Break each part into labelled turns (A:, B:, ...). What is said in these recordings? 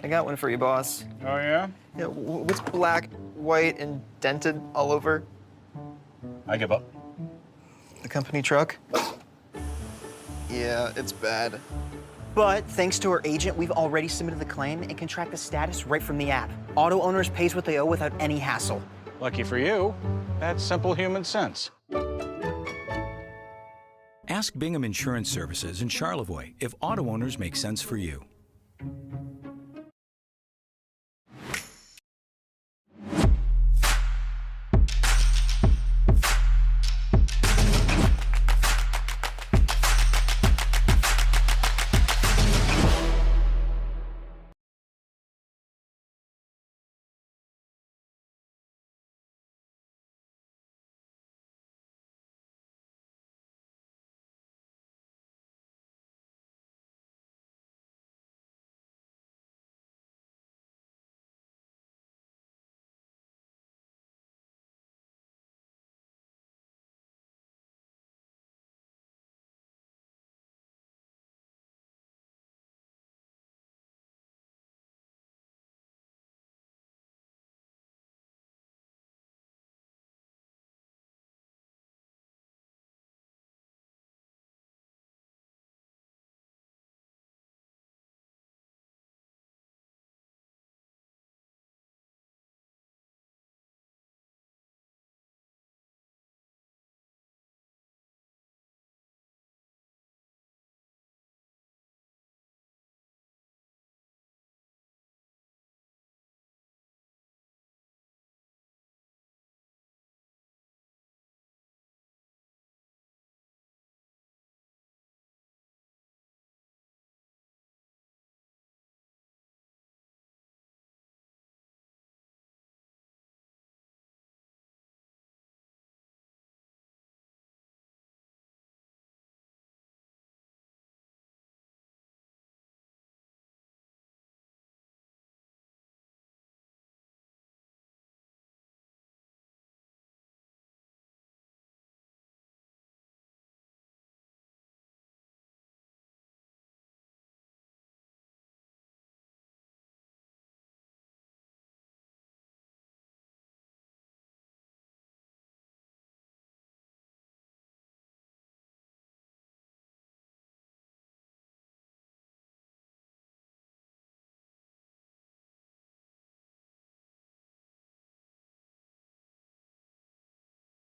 A: I got one for you, boss.
B: Oh, yeah?
A: Yeah, what's black, white, and dented all over?
B: I give up.
A: The company truck? Yeah, it's bad.
C: But thanks to our agent, we've already submitted the claim and can track the status right from the app. Auto owners pays what they owe without any hassle.
B: Lucky for you, that's simple human sense.
D: Ask Bingham Insurance Services in Charlevoix if auto owners make sense for you.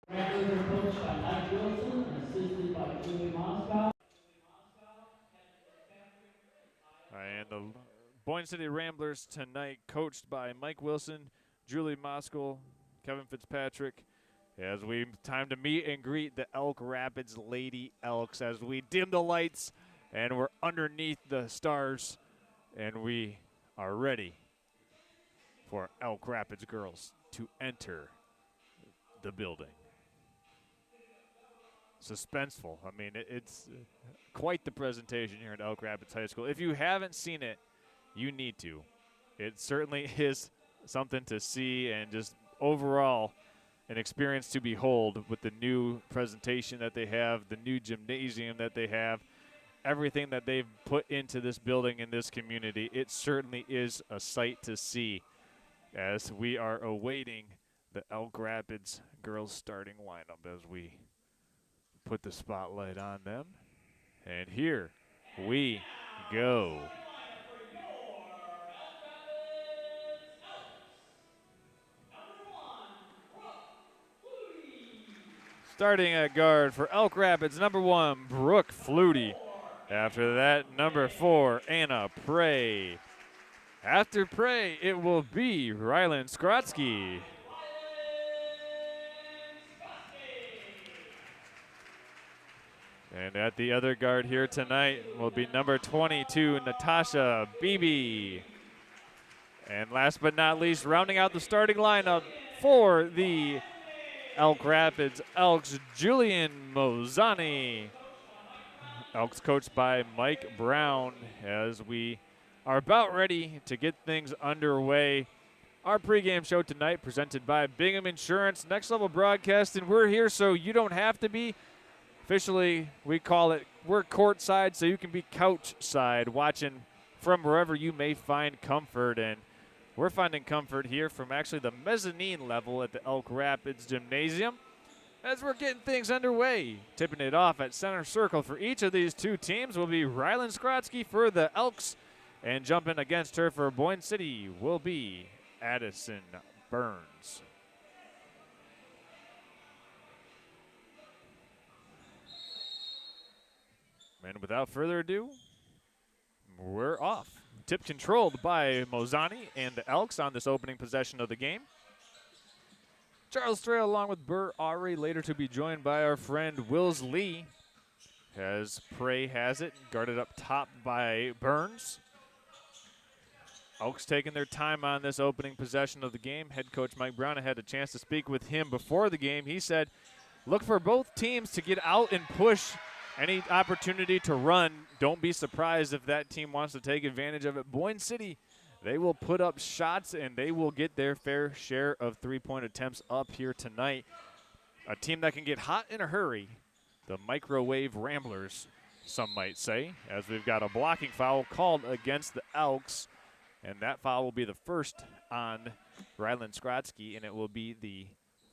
E: Ramblers are coached by Mike Wilson and assisted by Julie Moscow.
F: And the Boyne City Ramblers tonight, coached by Mike Wilson, Julie Moskal, Kevin Fitzpatrick, as we time to meet and greet the Elk Rapids Lady Elks as we dim the lights and we're underneath the stars and we are ready for Elk Rapids girls to enter the building. Suspenseful. I mean, it's quite the presentation here at Elk Rapids High School. If you haven't seen it, you need to. It certainly is something to see and just overall an experience to behold with the new presentation that they have, the new gymnasium that they have, everything that they've put into this building in this community. It certainly is a sight to see as we are awaiting the Elk Rapids girls starting lineup as we put the spotlight on them. And here we go. Starting at guard for Elk Rapids, number 1, Brooke Flutie. After that, number 4, Anna Prey. After Prey, it will be Rylan Skrotsky. And at the other guard here tonight will be number 22, Natasha Beebe. And last but not least, rounding out the starting lineup for the Elk Rapids Elks, Julian Mozani. Elks coached by Mike Brown as we are about ready to get things underway Our pregame show tonight presented by Bingham Insurance, Next Level Broadcasting. We're here so you don't have to be. Officially, we call it, we're courtside so you can be couch side, watching from wherever you may find comfort. And we're finding comfort here from actually the mezzanine level at the Elk Rapids Gymnasium as we're getting things underway. Tipping it off at center circle for each of these two teams will be Ryland Skrotsky for the Elks, and jumping against her for Boyne City will be Addison Burns. And without further ado, we're off. Tip controlled by Mozani and the Elks on this opening possession of the game. Charles Strail along with Burr Ari, later to be joined by our friend Wills Lee, as Prey has it, guarded up top by Burns. Elks taking their time on this opening possession of the game. Head coach Mike Brown, I had a chance to speak with him before the game. He said, look for both teams to get out and push any opportunity to run. Don't be surprised if that team wants to take advantage of it. Boyne City, they will put up shots and they will get their fair share of three-point attempts up here tonight. A team that can get hot in a hurry, the microwave Ramblers, some might say, as we've got a blocking foul called against the Elks. And that foul will be the first on Ryland Skrotsky, and it will be the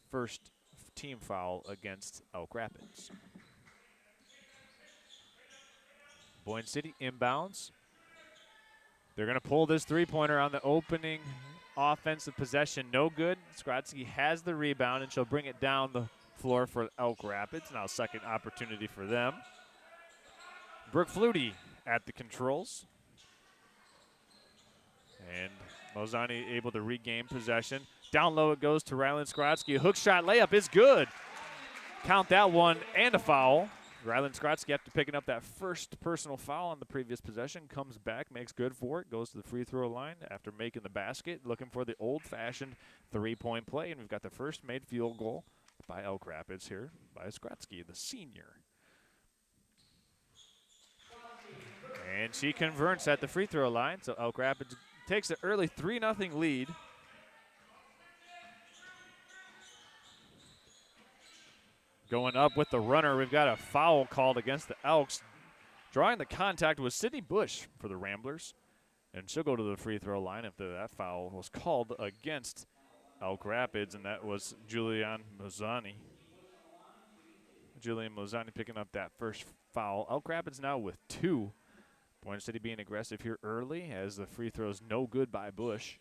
F: first team foul against Elk Rapids. Boyne City inbounds. They're going to pull this three-pointer on the opening offensive possession. No good. Skrotsky has the rebound, and she'll bring it down the floor for Elk Rapids. Now second opportunity for them. Brooke Flutie at the controls. And Mozani able to regain possession. Down low it goes to Ryland Skrotsky. A hook shot layup is good. Count that one and a foul. Ryland Skrotsky, after picking up that first personal foul on the previous possession, comes back, makes good for it, goes to the free throw line after making the basket, looking for the old-fashioned three-point play. And we've got the first made field goal by Elk Rapids here by Skrotsky, the senior. And she converts at the free throw line, so Elk Rapids takes an early 3-0 lead. Going up with the runner, we've got a foul called against the Elks. Drawing the contact was Sydney Bush for the Ramblers. And she'll go to the free throw line after that foul was called against Elk Rapids, and that was Julian Mozani. Julian Mozani picking up that first foul. Elk Rapids now with 2. Boyne City being aggressive here early as the free throw's no good by Bush.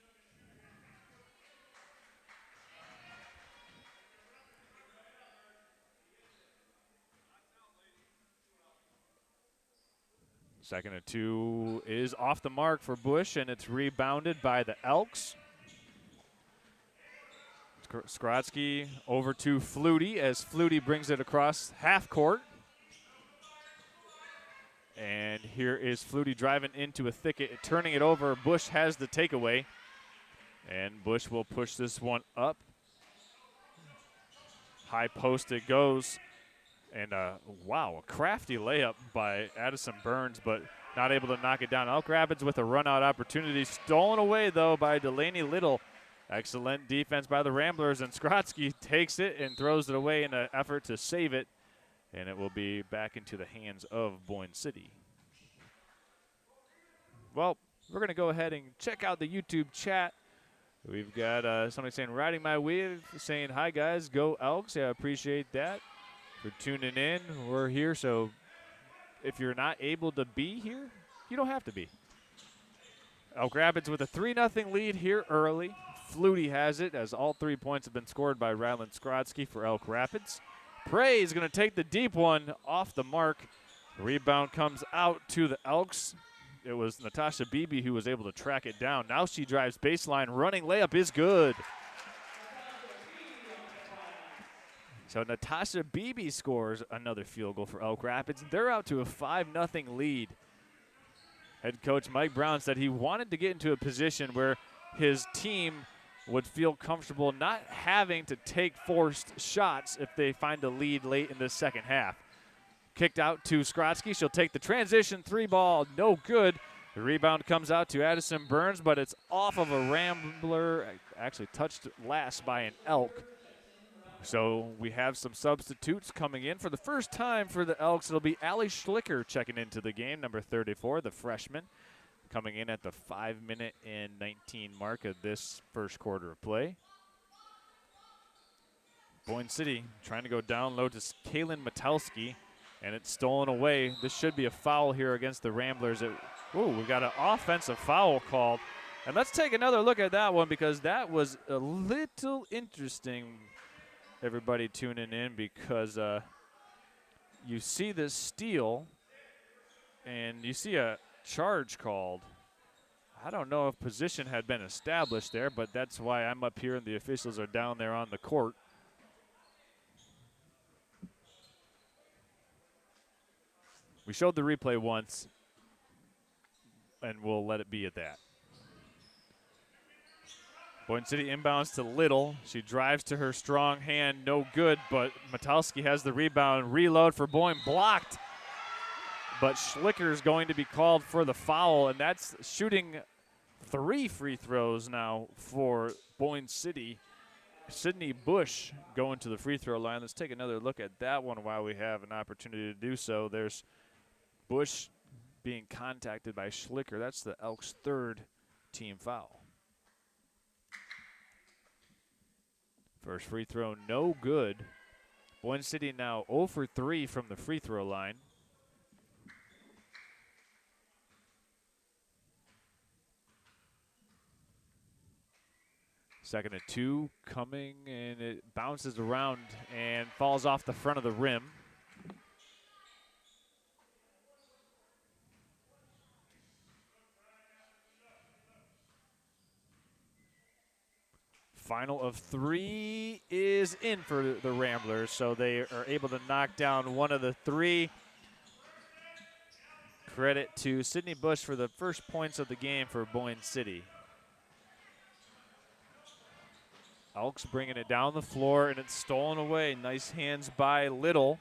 F: Second and 2 is off the mark for Bush, and it's rebounded by the Elks. Skrotsky over to Flutie as Flutie brings it across half court. And here is Flutie driving into a thicket, turning it over. Bush has the takeaway. And Bush will push this one up. High post it goes. And wow, a crafty layup by Addison Burns, but not able to knock it down. Elk Rapids with a run-out opportunity. Stolen away, though, by Delaney Little. Excellent defense by the Ramblers, and Skrotsky takes it and throws it away in an effort to save it. And it will be back into the hands of Boyne City. Well, we're going to go ahead and check out the YouTube chat. We've got somebody saying, riding my wave, saying, hi, guys, go Elks. Yeah, I appreciate that for tuning in. We're here, so if you're not able to be here, you don't have to be. Elk Rapids with a 3-0 lead here early. Flutie has it, as all 3 points have been scored by Ryland Skrotsky for Elk Rapids. Prey is going to take the deep one off the mark. The rebound comes out to the Elks. It was Natasha Beebe who was able to track it down. Now she drives baseline. Running layup is good. So Natasha Beebe scores another field goal for Elk Rapids. They're out to a 5-0 lead. Head coach Mike Brown said he wanted to get into a position where his team would feel comfortable not having to take forced shots if they find a lead late in the second half. Kicked out to Skrotsky. She'll take the transition 3 ball. No good. The rebound comes out to Addison Burns, but it's off of a Rambler. actually touched last by an Elk. So we have some substitutes coming in. For the first time for the Elks, it'll be Allie Schlicker checking into the game, number 34, the freshman, coming in at the 5-minute and 19 mark of this first quarter of play. Boyne City trying to go down low to Kaylin Metowski, and it's stolen away. This should be a foul here against the Ramblers. We've got an offensive foul called. And let's take another look at that one, because that was a little interesting. Everybody tuning in, because you see this steal and you see a charge called. I don't know if position had been established there, but that's why I'm up here and the officials are down there on the court. We showed the replay once, and we'll let it be at that. Boyne City inbounds to Little. She drives to her strong hand, no good, but Metowski has the rebound. Reload for Boyne, blocked. But Schlicker is going to be called for the foul, and that's shooting 3 free throws now for Boyne City. Sydney Bush going to the free throw line. Let's take another look at that one while we have an opportunity to do so. There's Bush being contacted by Schlicker. That's the Elks' 3rd team foul. First free throw, no good. Boyne City now 0 for 3 from the free throw line. Second and 2 coming, and it bounces around and falls off the front of the rim. Final of 3 is in for the Ramblers, so they are able to knock down one of the 3. Credit to Sydney Bush for the first points of the game for Boyne City. Elks bringing it down the floor, and it's stolen away. Nice hands by Little,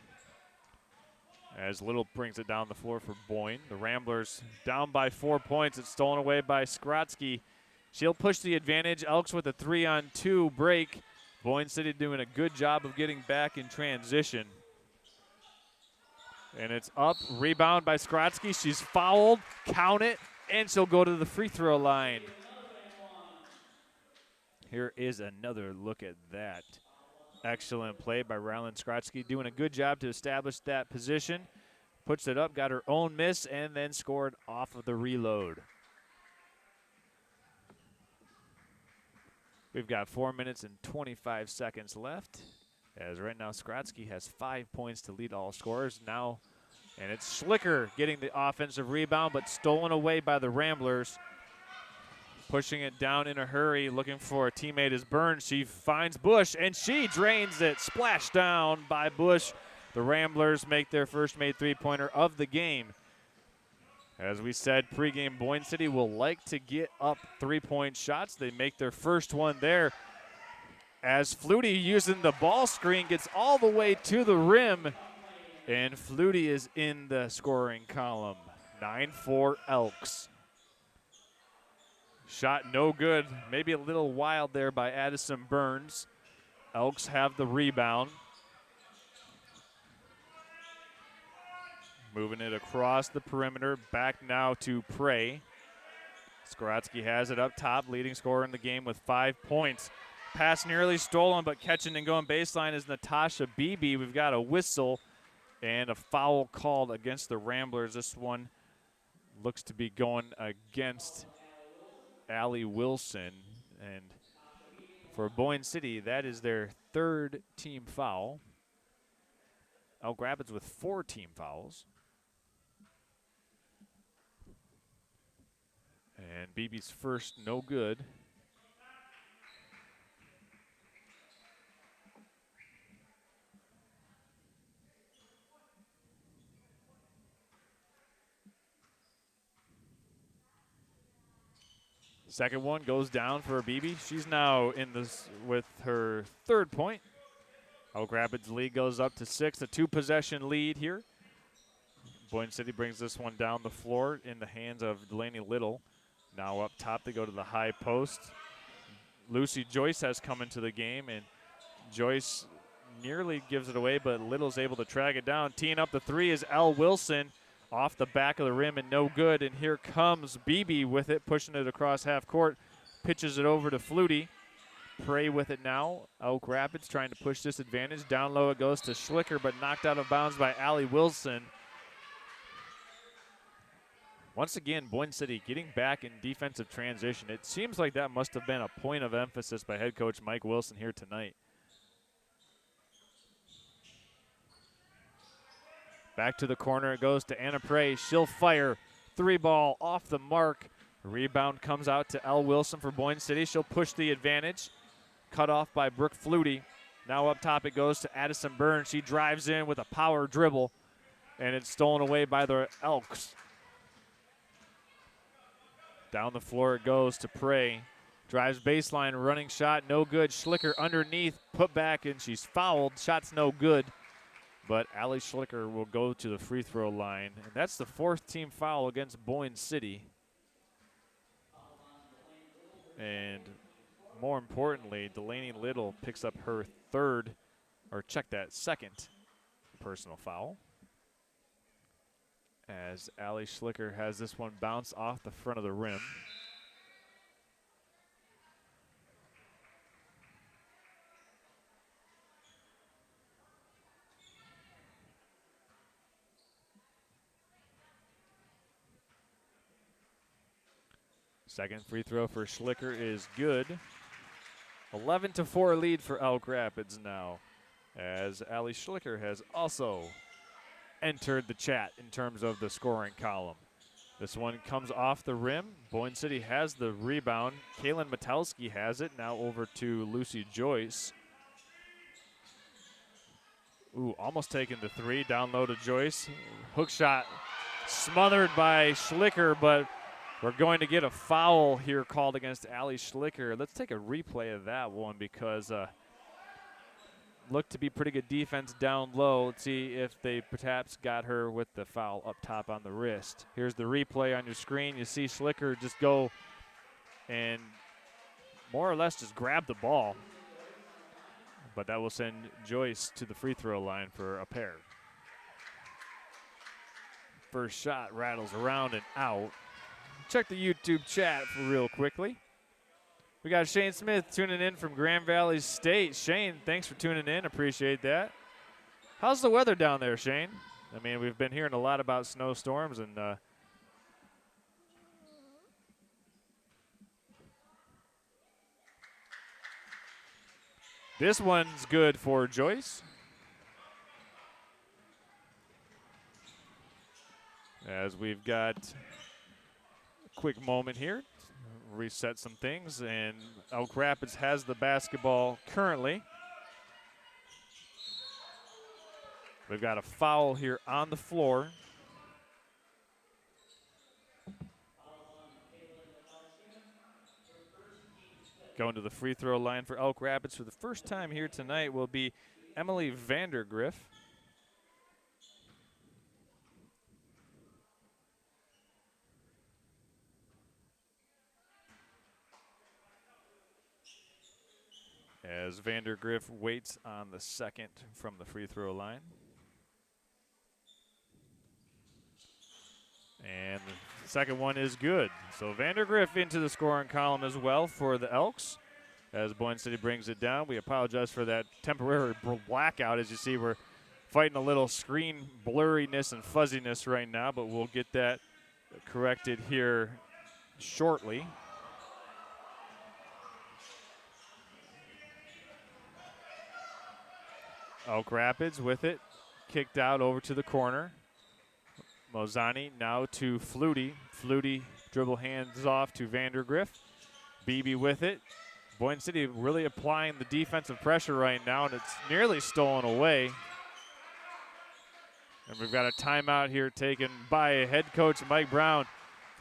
F: as Little brings it down the floor for Boyne. The Ramblers down by 4 points. It's stolen away by Skrotsky. She'll push the advantage. Elks with a 3-on-2 break. Boyne City doing a good job of getting back in transition. And it's up. Rebound by Skrotsky. She's fouled. Count it. And she'll go to the free throw line. Here is another look at that. Excellent play by Rylan Skrotsky. Doing a good job to establish that position. Puts it up. Got her own miss. And then scored off of the reload. We've got 4 minutes and 25 seconds left, as right now Skrotsky has 5 points to lead all scorers now, and it's Schlicker getting the offensive rebound, but stolen away by the Ramblers. Pushing it down in a hurry, looking for a teammate is Burns. She finds Bush, and she drains it. Splash down by Bush. The Ramblers make their first made three-pointer of the game. As we said pregame, Boyne City will like to get up 3-point shots. They make their first one there, as Flutie, using the ball screen, gets all the way to the rim, and Flutie is in the scoring column. 9-4 Elks. Shot no good, maybe a little wild there by Addison Burns. Elks have the rebound. Moving it across the perimeter, back now to Prey. Skrotsky has it up top, leading scorer in the game with 5 points. Pass nearly stolen, but catching and going baseline is Natasha Beebe. We've got a whistle and a foul called against the Ramblers. This one looks to be going against Allie Wilson. And for Boyne City, that is their 3rd team foul. Elk Rapids with 4 team fouls. And Beebe's first, no good. Second one goes down for Beebe. She's now in this with her 3rd point. Elk Rapids lead goes up to 6, a 2-possession lead here. Boyne City brings this one down the floor in the hands of Delaney Little. Now up top, they go to the high post. Lucy Joyce has come into the game, and Joyce nearly gives it away, but Little's able to track it down. Teeing up the three is L. Wilson off the back of the rim and no good. And here comes BB with it, pushing it across half court, pitches it over to Flutie. Prey with it now. Elk Rapids trying to push this advantage. Down low it goes to Schlicker, but knocked out of bounds by Allie Wilson. Once again, Boyne City getting back in defensive transition. It seems like that must have been a point of emphasis by head coach Mike Wilson here tonight. Back to the corner it goes to Anna Prey. She'll fire. Three ball off the mark. Rebound comes out to L. Wilson for Boyne City. She'll push the advantage. Cut off by Brooke Flutie. Now up top it goes to Addison Burns. She drives in with a power dribble, and it's stolen away by the Elks. Down the floor it goes to Prey. Drives baseline, running shot, no good. Schlicker underneath, put back, and she's fouled. Shot's no good. But Allie Schlicker will go to the free throw line. And that's the fourth team foul against Boyne City. And more importantly, Delaney Little picks up her second personal foul. As Allie Schlicker has this one bounce off the front of the rim. Second free throw for Schlicker is good. 11-4 lead for Elk Rapids now, as Allie Schlicker has also entered the chat in terms of the scoring column. This one comes off the rim. Boyne City has the rebound. Kaylin Metelsky has it. Now over to Lucy Joyce. Ooh, almost taking the three. Down low to Joyce. Hook shot smothered by Schlicker, but we're going to get a foul here called against Allie Schlicker. Let's take a replay of that one because looked to be pretty good defense down low. Let's see if they perhaps got her with the foul up top on the wrist. Here's the replay on your screen. You see Schlicker just go and more or less just grab the ball. But that will send Joyce to the free throw line for a pair. First shot rattles around and out. Check the YouTube chat for real quickly. We got Shane Smith tuning in from Grand Valley State. Shane, thanks for tuning in. Appreciate that. How's the weather down there, Shane? I mean, we've been hearing a lot about snowstorms, and this one's good for Joyce. As we've got a quick moment here. Reset some things, and Elk Rapids has the basketball currently. We've got a foul here on the floor. Going to the free throw line for Elk Rapids for the first time here tonight will be Emily Vandergriff. As Vandergriff waits on the second from the free throw line. And the second one is good. So Vandergriff into the scoring column as well for the Elks. As Boyne City brings it down, we apologize for that temporary blackout. As you see, we're fighting a little screen blurriness and fuzziness right now, but we'll get that corrected here shortly. Elk Rapids with it, kicked out over to the corner. Mozani now to Flutie. Flutie dribble hands off to Vandergriff. Beebe with it. Boyne City really applying the defensive pressure right now, and it's nearly stolen away. And we've got a timeout here taken by head coach Mike Brown.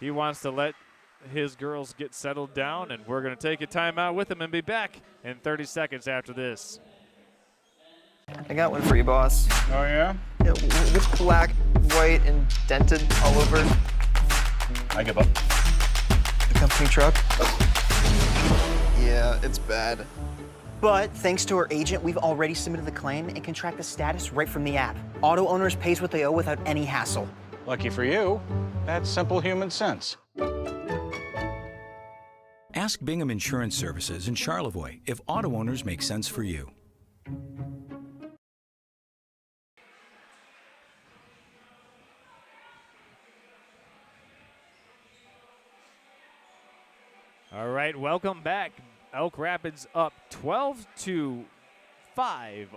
F: He wants to let his girls get settled down, and we're going to take a timeout with him and be back in 30 seconds after this.
A: I got one for you, boss.
B: Oh, yeah?
A: Yeah, with black, white, and dented all over
B: I give up.
A: the company truck. Yeah. Yeah, it's bad.
C: But thanks to our agent, we've already submitted the claim and can track the status right from the app. Auto owners pays what they owe without any hassle.
B: Lucky for you, that's simple human sense.
D: Ask Bingham Insurance Services in Charlevoix if auto owners make sense for you.
F: All right, welcome back. Elk Rapids up 12-5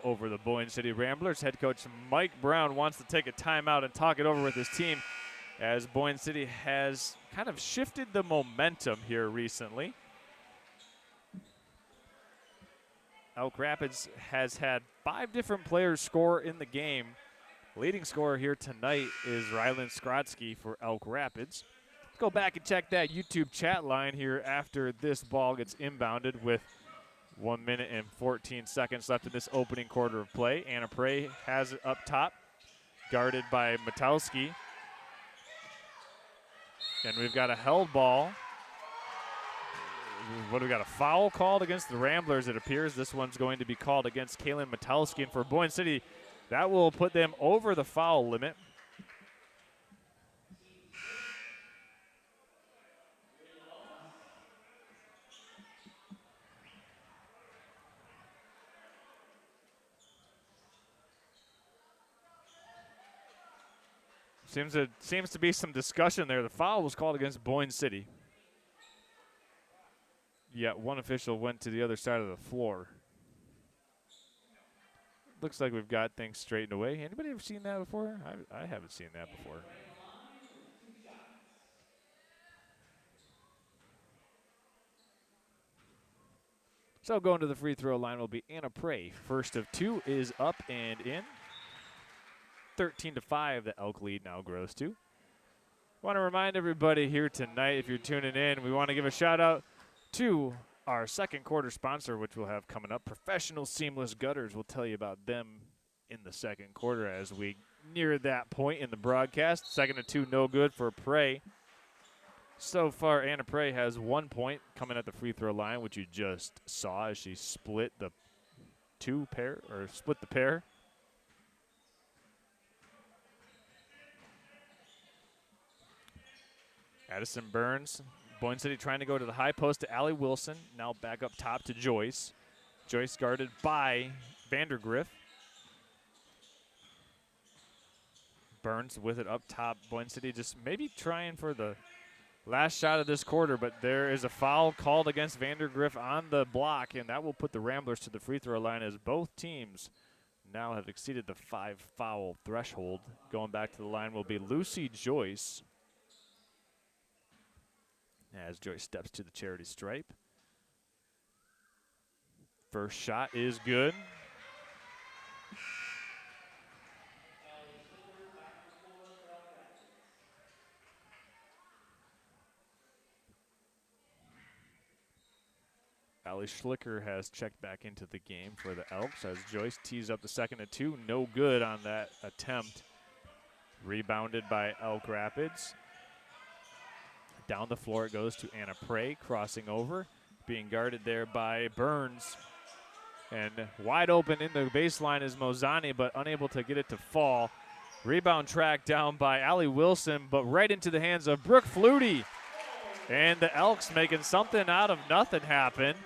F: over the Boyne City Ramblers. Head coach Mike Brown wants to take a timeout and talk it over with his team as Boyne City has kind of shifted the momentum here recently. Elk Rapids has had 5 different players score in the game. Leading scorer here tonight is Rylan Skrotsky for Elk Rapids. Let's go back and check that YouTube chat line here after this ball gets inbounded with 1 minute and 14 seconds left in this opening quarter of play. Anna Prey has it up top, guarded by Matowski. And we've got a held ball. What do we got? A foul called against the Ramblers, it appears. This one's going to be called against Kaylin Matowski. And for Boyne City, that will put them over the foul limit. Seems to be some discussion there. The foul was called against Boyne City. Yet one official went to the other side of the floor. Looks like we've got things straightened away. Anybody ever seen that before? I haven't seen that before. So going to the free throw line will be Anna Prey. First of 2 is up and in. 13-5, the Elk lead now grows to. Want to remind everybody here tonight, if you're tuning in, we want to give a shout out to our second quarter sponsor, which we'll have coming up, Professional Seamless Gutters. We'll tell you about them in the second quarter as we near that point in the broadcast. 2nd and 2, no good for Prey. So far, Anna Prey has 1 point coming at the free throw line, which you just saw as she split the pair. Addison Burns, Boyne City trying to go to the high post to Allie Wilson. Now back up top to Joyce. Joyce guarded by Vandergriff. Burns with it up top. Boyne City just maybe trying for the last shot of this quarter, but there is a foul called against Vandergriff on the block, and that will put the Ramblers to the free throw line as both teams now have exceeded the 5-foul threshold. Going back to the line will be Lucy Joyce, as Joyce steps to the charity stripe. First shot is good. Allie Schlicker has checked back into the game for the Elks as Joyce tees up the 2nd and 2. No good on that attempt. Rebounded by Elk Rapids. Down the floor it goes to Anna Prey, crossing over, being guarded there by Burns. And wide open in the baseline is Mozani, but unable to get it to fall. Rebound tracked down by Allie Wilson, but right into the hands of Brooke Flutie. And the Elks making something out of nothing happen,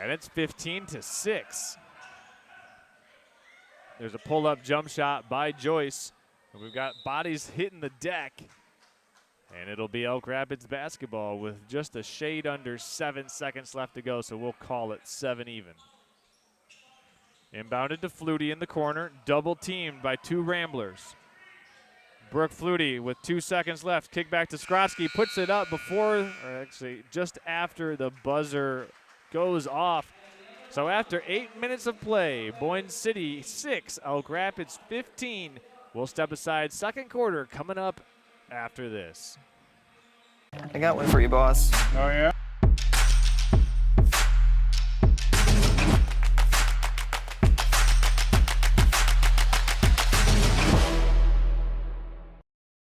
F: and it's 15-6. There's a pull-up jump shot by Joyce. And we've got bodies hitting the deck. And it'll be Elk Rapids basketball with just a shade under 7 seconds left to go, so we'll call it 7 even. Inbounded to Flutie in the corner, double teamed by 2 Ramblers. Brooke Flutie with 2 seconds left, kick back to Skrotsky, puts it up before, or actually just after the buzzer goes off. So after 8 minutes of play, Boyne City 6, Elk Rapids 15. We'll step aside, second quarter coming up after this.
A: I got one for you, boss.
B: Oh, yeah?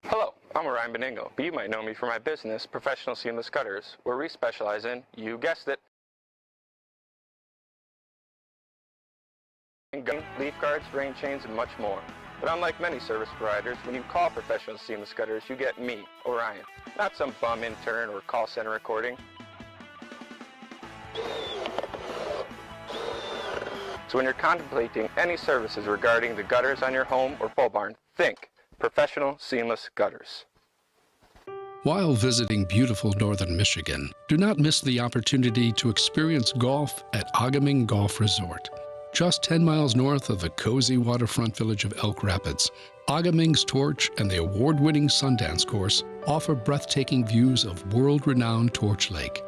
G: Hello, I'm Orion Beningo, but you might know me for my business, Professional Seamless Gutters, where we specialize in, you guessed it, gun, leaf guards, rain chains, and much more. But unlike many service providers, when you call Professional Seamless Gutters, you get me, Orion, not some bum intern or call center recording. So when you're contemplating any services regarding the gutters on your home or pole barn, think Professional Seamless Gutters.
H: While visiting beautiful northern Michigan, do not miss the opportunity to experience golf at Agaming Golf Resort. Just 10 miles north of the cozy waterfront village of Elk Rapids, Agaming's Torch and the award-winning Sundance course offer breathtaking views of world-renowned Torch Lake.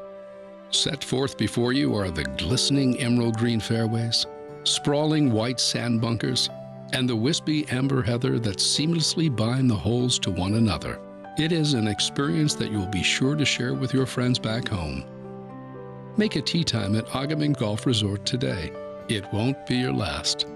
H: Set forth before you are the glistening emerald green fairways, sprawling white sand bunkers, and the wispy amber heather that seamlessly bind the holes to one another. It is an experience that you will be sure to share with your friends back home. Make a tee time at Agaming Golf Resort today. It won't be your last.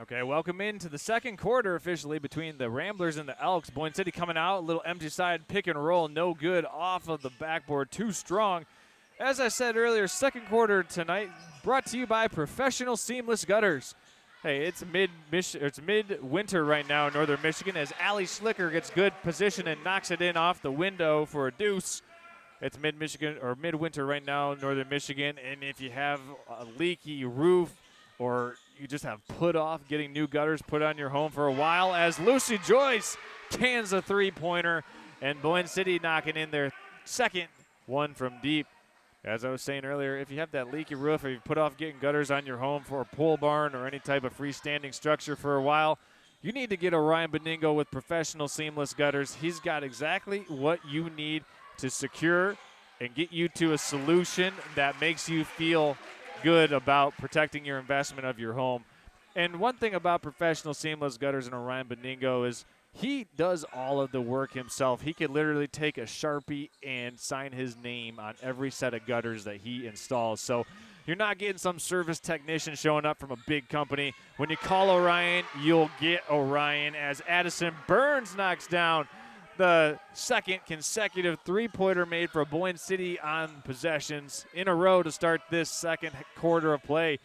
F: Okay, welcome into the second quarter officially between the Ramblers and the Elks. Boyne City coming out, a little empty side pick and roll, no good off of the backboard, too strong. As I said earlier, second quarter tonight brought to you by Professional Seamless Gutters. Hey, it's midwinter right now in northern Michigan as Allie Schlicker gets good position and knocks it in off the window for a deuce. It's midwinter right now in northern Michigan, and if you have a leaky roof or you just have put off getting new gutters put on your home for a while, as Lucy Joyce cans a three-pointer and Boyne City knocking in their second one from deep. As I was saying earlier, if you have that leaky roof or you put off getting gutters on your home for a pole barn or any type of freestanding structure for a while, you need to get Orion Beningo with Professional Seamless Gutters. He's got exactly what you need to secure and get you to a solution that makes you feel good about protecting your investment of your home. And one thing about Professional Seamless Gutters and Orion Beningo is he does all of the work himself. He could literally take a Sharpie and sign his name on every set of gutters that he installs. So you're not getting some service technician showing up from a big company. When you call Orion, you'll get Orion, as Addison Burns knocks down the second consecutive three-pointer made for Boyne City on possessions in a row to start this second quarter of play.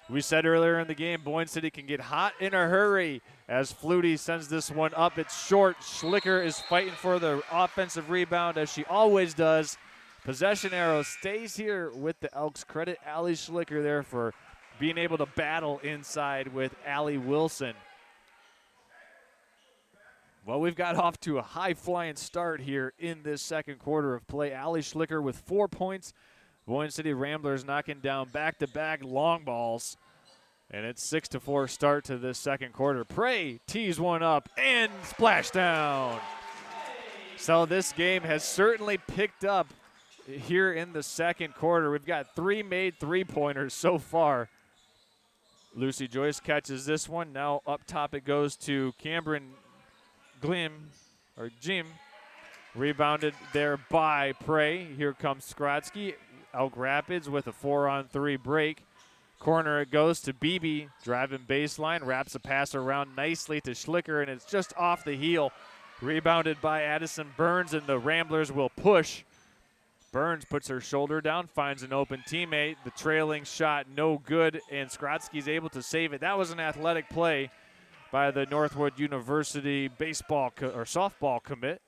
F: We said earlier in the game, Boyne City can get hot in a hurry as Flutie sends this one up. It's short. Schlicker is fighting for the offensive rebound, as she always does. Possession arrow stays here with the Elks. Credit Allie Schlicker there for being able to battle inside with Allie Wilson. Well, we've got off to a high-flying start here in this second quarter of play. Allie Schlicker with 4 points. Boyne City Ramblers knocking down back-to-back long balls. And it's 6-4 start to this second quarter. Prey tees one up and splashdown. So this game has certainly picked up here in the second quarter. We've got 3 made three-pointers so far. Lucy Joyce catches this one. Now up top it goes to Cameron Jim. Rebounded there by Prey. Here comes Skrotsky. Elk Rapids with a 4-on-3 break. Corner it goes to Beebe, driving baseline, wraps a pass around nicely to Schlicker, and it's just off the heel. Rebounded by Addison Burns, and the Ramblers will push. Burns puts her shoulder down, finds an open teammate. The trailing shot no good, and Skrotsky's able to save it. That was an athletic play by the Northwood University softball commit.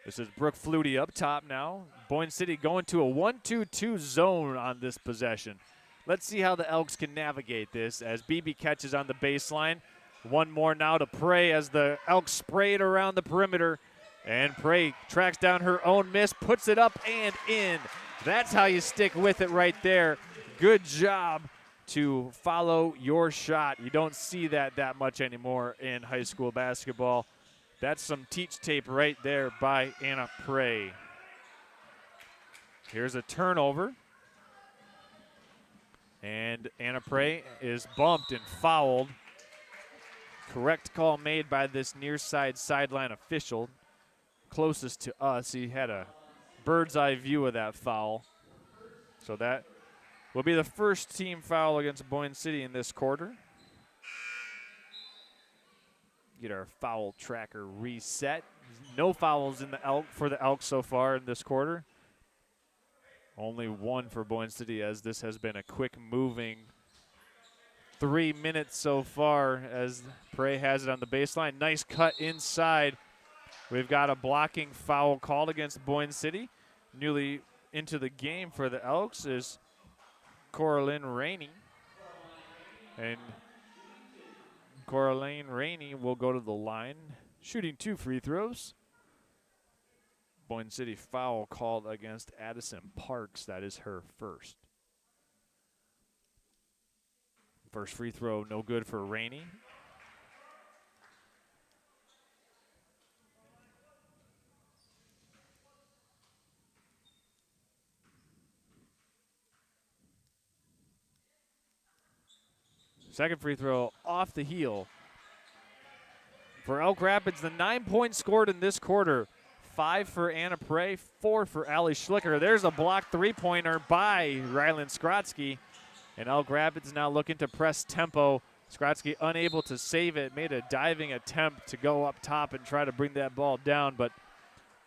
F: This is Brooke Flutie up top now. Boyne City going to a 1-2-2 zone on this possession. Let's see how the Elks can navigate this as Beebe catches on the baseline. One more now to Prey as the Elks spray it around the perimeter. And Prey tracks down her own miss, puts it up and in. That's how you stick with it right there. Good job to follow your shot. You don't see that much anymore in high school basketball. That's some teach tape right there by Anna Prey. Here's a turnover. And Anna Prey is bumped and fouled. Correct call made by this near side sideline official. Closest to us, he had a bird's eye view of that foul. So that will be the first team foul against Boyne City in this quarter. get our foul tracker reset. No fouls in for the Elks so far in this quarter. Only one for Boyne City, as this has been a quick moving 3 minutes so far, as Prey has it on the baseline. Nice cut inside. We've got a blocking foul called against Boyne City. Newly into the game for the Elks is Coraline Rainey. And Coraline Rainey will go to the line, shooting 2 free throws. Boyne City foul called against Addison Parks. That is her first. First free throw, no good for Rainey. Second free throw off the heel. For Elk Rapids, the 9 points scored in this quarter. 5 for Anna Prey, 4 for Allie Schlicker. There's a blocked three-pointer by Rylan Skrotsky. And Elk Rapids now looking to press tempo. Skrotsky unable to save it, made a diving attempt to go up top and try to bring that ball down, but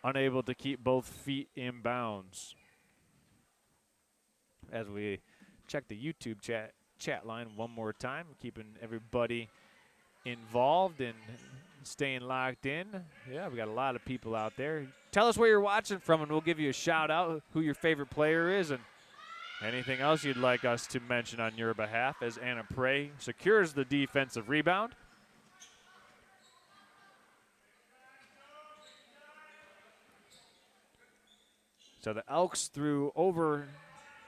F: unable to keep both feet in bounds. As we check the YouTube chat line one more time, keeping everybody involved and staying locked in. Yeah, we got a lot of people out there. Tell us where you're watching from, and we'll give you a shout out who your favorite player is and anything else you'd like us to mention on your behalf, as Anna Prey secures the defensive rebound. So the Elks, through over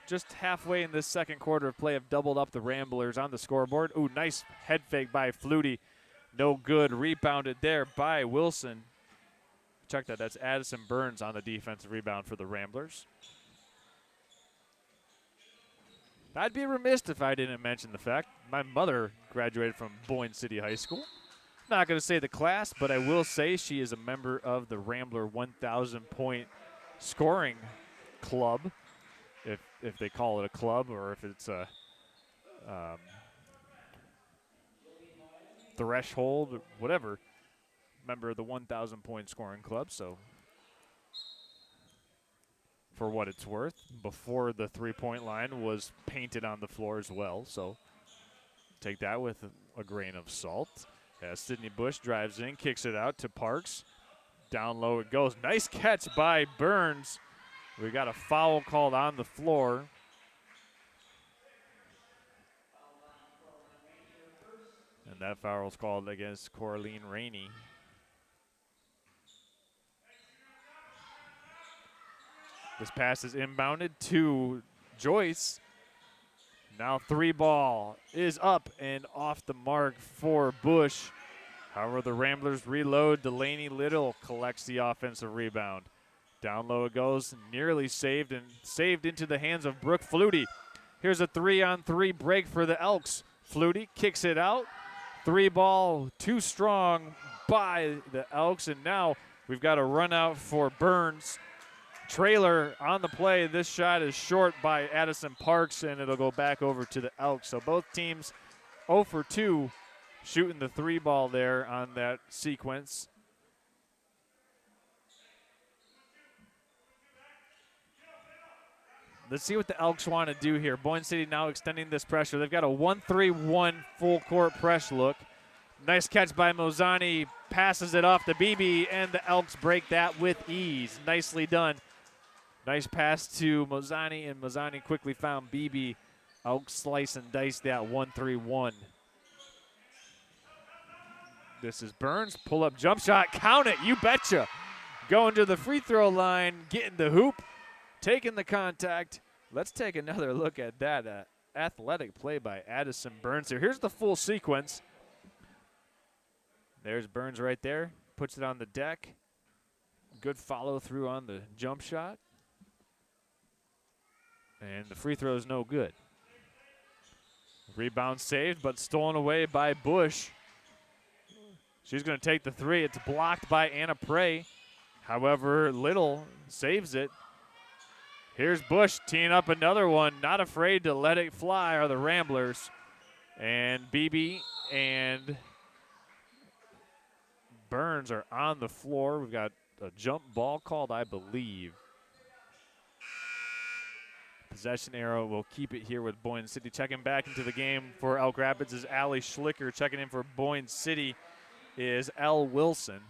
F: just halfway in this second quarter of play, have doubled up the Ramblers on the scoreboard. Ooh, nice head fake by Flutie. No good. Rebounded there by Wilson. Check that. That's Addison Burns on the defensive rebound for the Ramblers. I'd be remiss if I didn't mention the fact my mother graduated from Boyne City High School. Not going to say the class, but I will say she is a member of the Rambler 1,000-point scoring club, if they call it a club, or if it's a threshold, whatever. Member of the 1,000-point scoring club. So for what it's worth, before the three-point line was painted on the floor as well. So take that with a grain of salt. As Sydney Bush drives in, kicks it out to Parks. Down low it goes. Nice catch by Burns. We got a foul called on the floor. And that foul is called against Coraline Rainey. This pass is inbounded to Joyce. Now 3-ball is up and off the mark for Bush. However, the Ramblers reload. Delaney Little collects the offensive rebound. Down low it goes, nearly saved, and saved into the hands of Brooke Flutie. Here's a 3-on-3 break for the Elks. Flutie kicks it out. 3-ball, too strong by the Elks, and now we've got a run out for Burns. Trailer on the play. This shot is short by Addison Parks, and it'll go back over to the Elks. So both teams 0 for 2 shooting the 3-ball there on that sequence. Let's see what the Elks want to do here. Boyne City now extending this pressure. They've got a 1-3-1 full court press look. Nice catch by Mozani. Passes it off to Beebe, and the Elks break that with ease. Nicely done. Nice pass to Mozani, and Mozani quickly found Beebe. Elks slice and dice that 1-3-1. This is Burns. Pull-up jump shot. Count it. You betcha. Going to the free throw line, getting the hoop. Taking the contact. Let's take another look at that athletic play by Addison Burns here. Here's the full sequence. There's Burns right there. Puts it on the deck. Good follow through on the jump shot. And the free throw is no good. Rebound saved, but stolen away by Bush. She's going to take the three. It's blocked by Anna Prey. However, Little saves it. Here's Bush teeing up another one. Not afraid to let it fly are the Ramblers. And Beebe and Burns are on the floor. We've got a jump ball called, I believe. Possession arrow will keep it here with Boyne City. Checking back into the game for Elk Rapids is Allie Schlicker. Checking in for Boyne City is L. Wilson.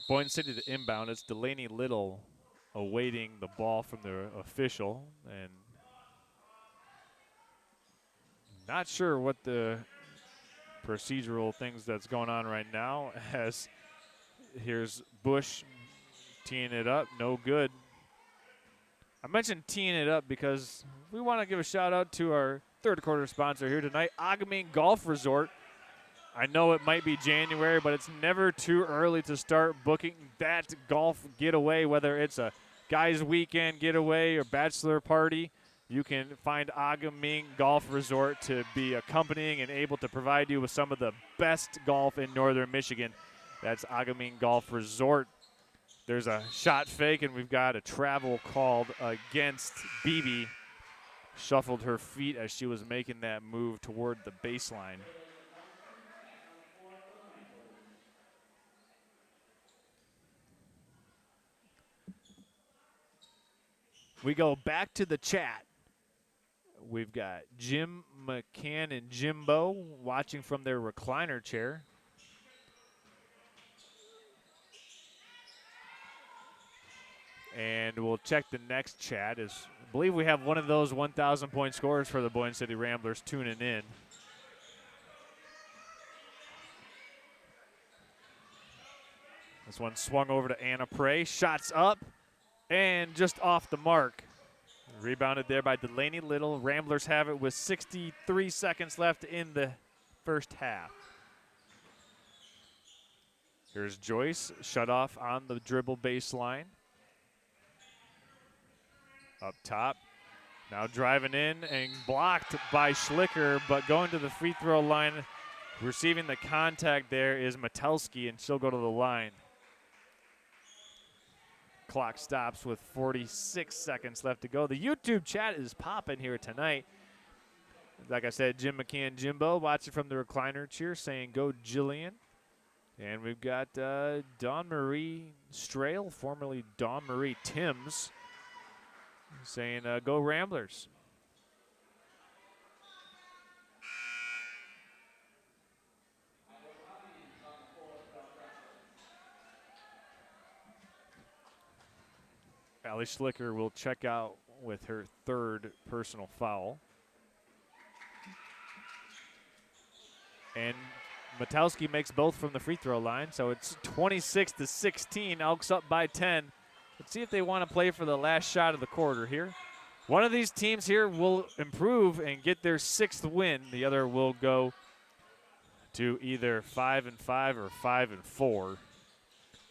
F: Boyne City to inbound. It's Delaney Little awaiting the ball from the official. And not sure what the procedural things that's going on right now, as here's Bush teeing it up, no good. I mentioned teeing it up because we want to give a shout out to our third quarter sponsor here tonight, Agaming Golf Resort. I know it might be January, but it's never too early to start booking that golf getaway, whether it's a guys weekend getaway or bachelor party. You can find Agaming Golf Resort to be accompanying and able to provide you with some of the best golf in northern Michigan. That's Agaming Golf Resort. There's a shot fake, and we've got a travel called against Beebe. Shuffled her feet as she was making that move toward the baseline. We go back to the chat. We've got Jim McCann and Jimbo watching from their recliner chair. And we'll check the next chat. I believe we have one of those 1,000-point scorers for the Boyne City Ramblers tuning in. This one swung over to Anna Prey. Shots up and just off the mark. Rebounded there by Delaney Little. Ramblers have it with 63 seconds left in the first half. Here's Joyce, shut off on the dribble baseline. Up top, now driving in and blocked by Schlicker, but going to the free throw line. Receiving the contact there is Metelsky, and she'll go to the line. Clock stops with 46 seconds left to go. The YouTube chat is popping here tonight. Like I said, Jim McCann, Jimbo watching from the recliner chair saying, go Jillian. And we've got Dawn Marie Strail, formerly Dawn Marie Timms, saying, go Ramblers. Allie Schlicker will check out with her third personal foul. And Metelsky makes both from the free throw line, so it's 26-16. Elks up by 10. Let's see if they want to play for the last shot of the quarter here. One of these teams here will improve and get their 6th win. The other will go to either 5-5 or 5-4.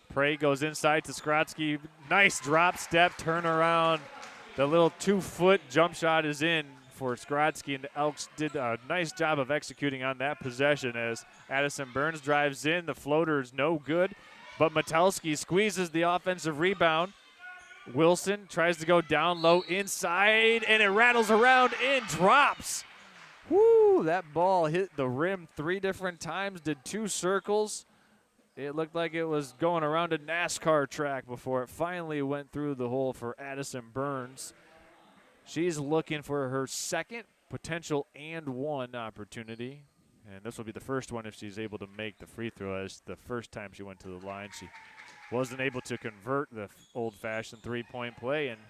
F: Prey goes inside to Skrotsky. Nice drop step, turnaround. The little 2-foot jump shot is in for Skrotsky, and the Elks did a nice job of executing on that possession as Addison Burns drives in. The floater is no good, but Metelsky squeezes the offensive rebound. Wilson tries to go down low inside, and it rattles around and drops. Woo, that ball hit the rim 3 different times, did 2 circles. It looked like it was going around a NASCAR track before it finally went through the hole for Addison Burns. She's looking for her 2nd potential and 1 opportunity. And this will be the first one if she's able to make the free throw, as the first time she went to the line, she wasn't able to convert the old-fashioned 3-point play. And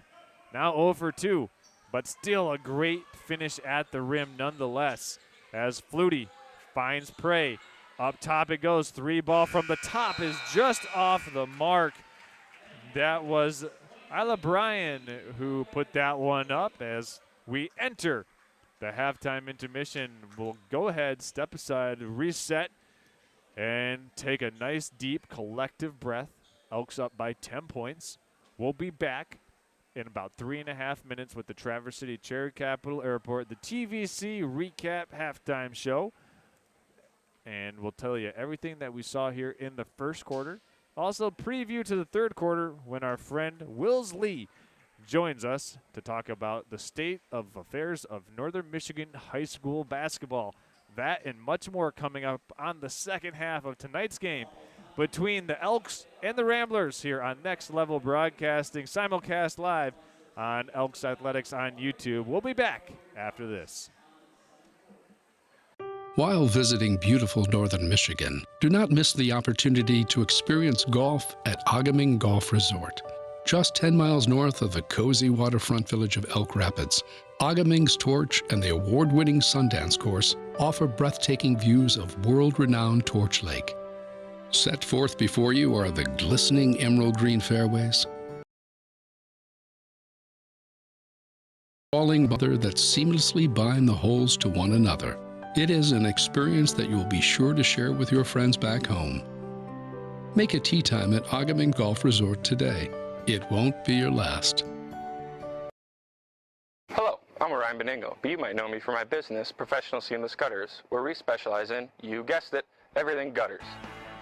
F: now 0 for 2, but still a great finish at the rim nonetheless, as Flutie finds Prey. Up top it goes. 3 ball from the top is just off the mark. That was Isla Bryan who put that one up as we enter the halftime intermission. We'll go ahead, step aside, reset, and take a nice deep collective breath. Elks up by 10 points. We'll be back in about 3.5 minutes with the Traverse City Cherry Capital Airport, the TVC Recap Halftime Show. And we'll tell you everything that we saw here in the first quarter. Also, preview to the third quarter when our friend Wills Lee joins us to talk about the state of affairs of Northern Michigan high school basketball. That and much more coming up on the second half of tonight's game between the Elks and the Ramblers here on Next Level Broadcasting, simulcast live on Elks Athletics on YouTube. We'll be back after this.
H: While visiting beautiful northern Michigan, do not miss the opportunity to experience golf at Agaming Golf Resort. Just 10 miles north of the cozy waterfront village of Elk Rapids, Agaming's Torch and the award-winning Sundance course offer breathtaking views of world-renowned Torch Lake. Set forth before you are the glistening emerald green fairways, sprawling bother that seamlessly bind the holes to one another. It is an experience that you will be sure to share with your friends back home. Make a tee time at Agaming Golf Resort today. It won't be your last.
G: Hello, I'm Ryan Beningo, but you might know me for my business, Professional Seamless Gutters, where we specialize in, you guessed it, everything gutters.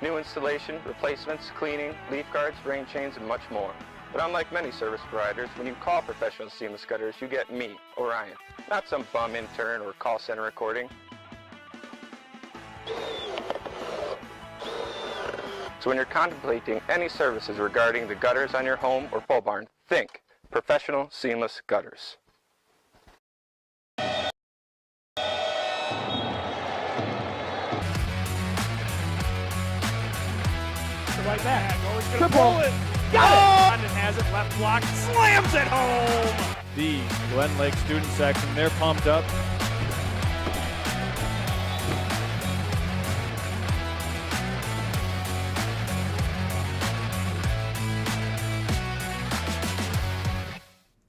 G: New installation, replacements, cleaning, leaf guards, drain chains, and much more. But unlike many service providers, when you call Professional Seamless Gutters, you get me, Orion, not some bum intern or call center recording. So when you're contemplating any services regarding the gutters on your home or pole barn, think Professional Seamless Gutters.
F: Right back. Gonna pull it. Got it! London has it. Left block. Slams it home! The Glen Lake student section, they're pumped up.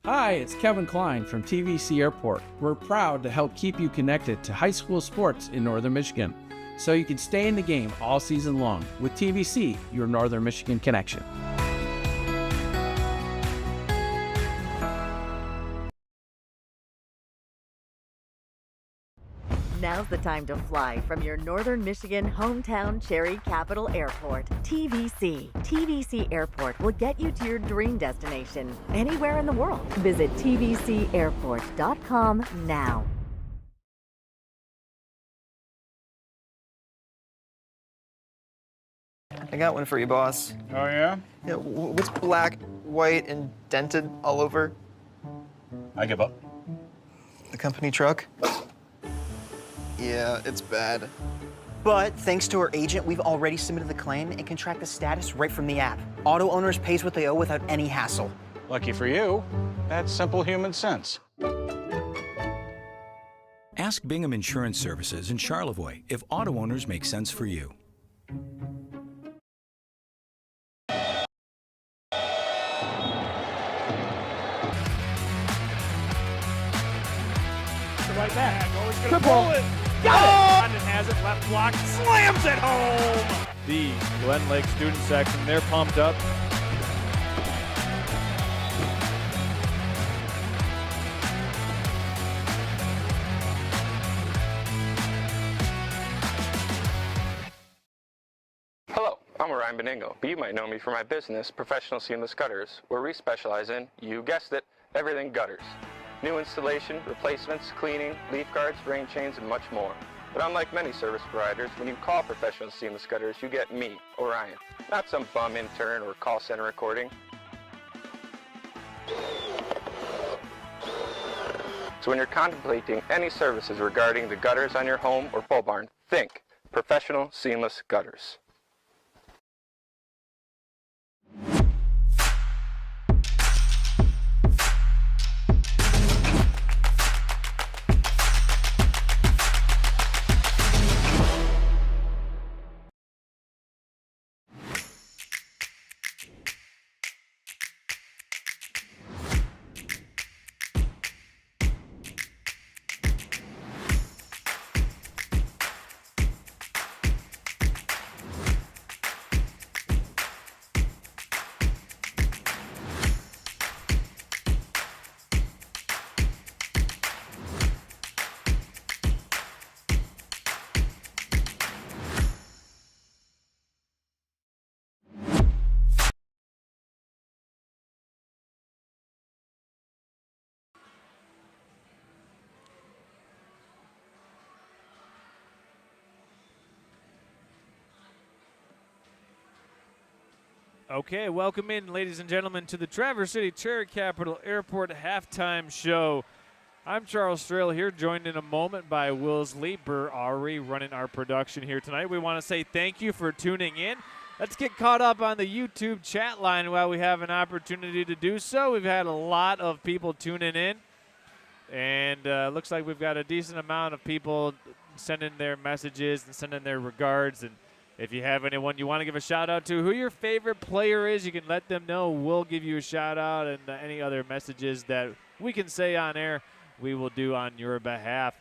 I: Hi, it's Kevin Klein from TVC Airport. We're proud to help keep you connected to high school sports in Northern Michigan, so you can stay in the game all season long with TVC, your Northern Michigan connection.
J: Now's the time to fly from your Northern Michigan hometown Cherry Capital Airport. TVC. TVC Airport will get you to your dream destination anywhere in the world. Visit tvcairport.com now.
A: I got one for you, boss.
B: Oh, yeah?
A: Yeah, what's black, white, and dented all over?
B: I give up.
A: The company truck? Yeah, it's bad.
C: But thanks to our agent, we've already submitted the claim and can track the status right from the app. Auto owners pays what they owe without any hassle.
B: Lucky for you, that's simple human sense.
D: Ask Bingham Insurance Services in Charlevoix if auto owners make sense for you.
F: Right back. Gonna pull it. Got it! London has it. Left block. Slams it home! The Glen Lake student section, they're pumped up.
G: Hello, I'm Ryan Beningo, but you might know me for my business, Professional Seamless Gutters, where we specialize in, you guessed it, everything gutters. New installation, replacements, cleaning, leaf guards, drain chains, and much more. But unlike many service providers, when you call Professional Seamless Gutters, you get me, Orion, not some bum intern or call center recording. So when you're contemplating any services regarding the gutters on your home or pole barn, think Professional Seamless Gutters.
F: Okay, welcome in, ladies and gentlemen, to the Traverse City Cherry Capital Airport halftime show. I'm Charles Strail here, joined in a moment by Willsley Burr Ari running our production here tonight. We want to say thank you for tuning in. Let's get caught up on the YouTube chat line while we have an opportunity to do so. We've had a lot of people tuning in, and looks like we've got a decent amount of people sending their messages and sending their regards. And if you have anyone you want to give a shout-out to, who your favorite player is, you can let them know. We'll give you a shout-out, and any other messages that we can say on air, we will do on your behalf.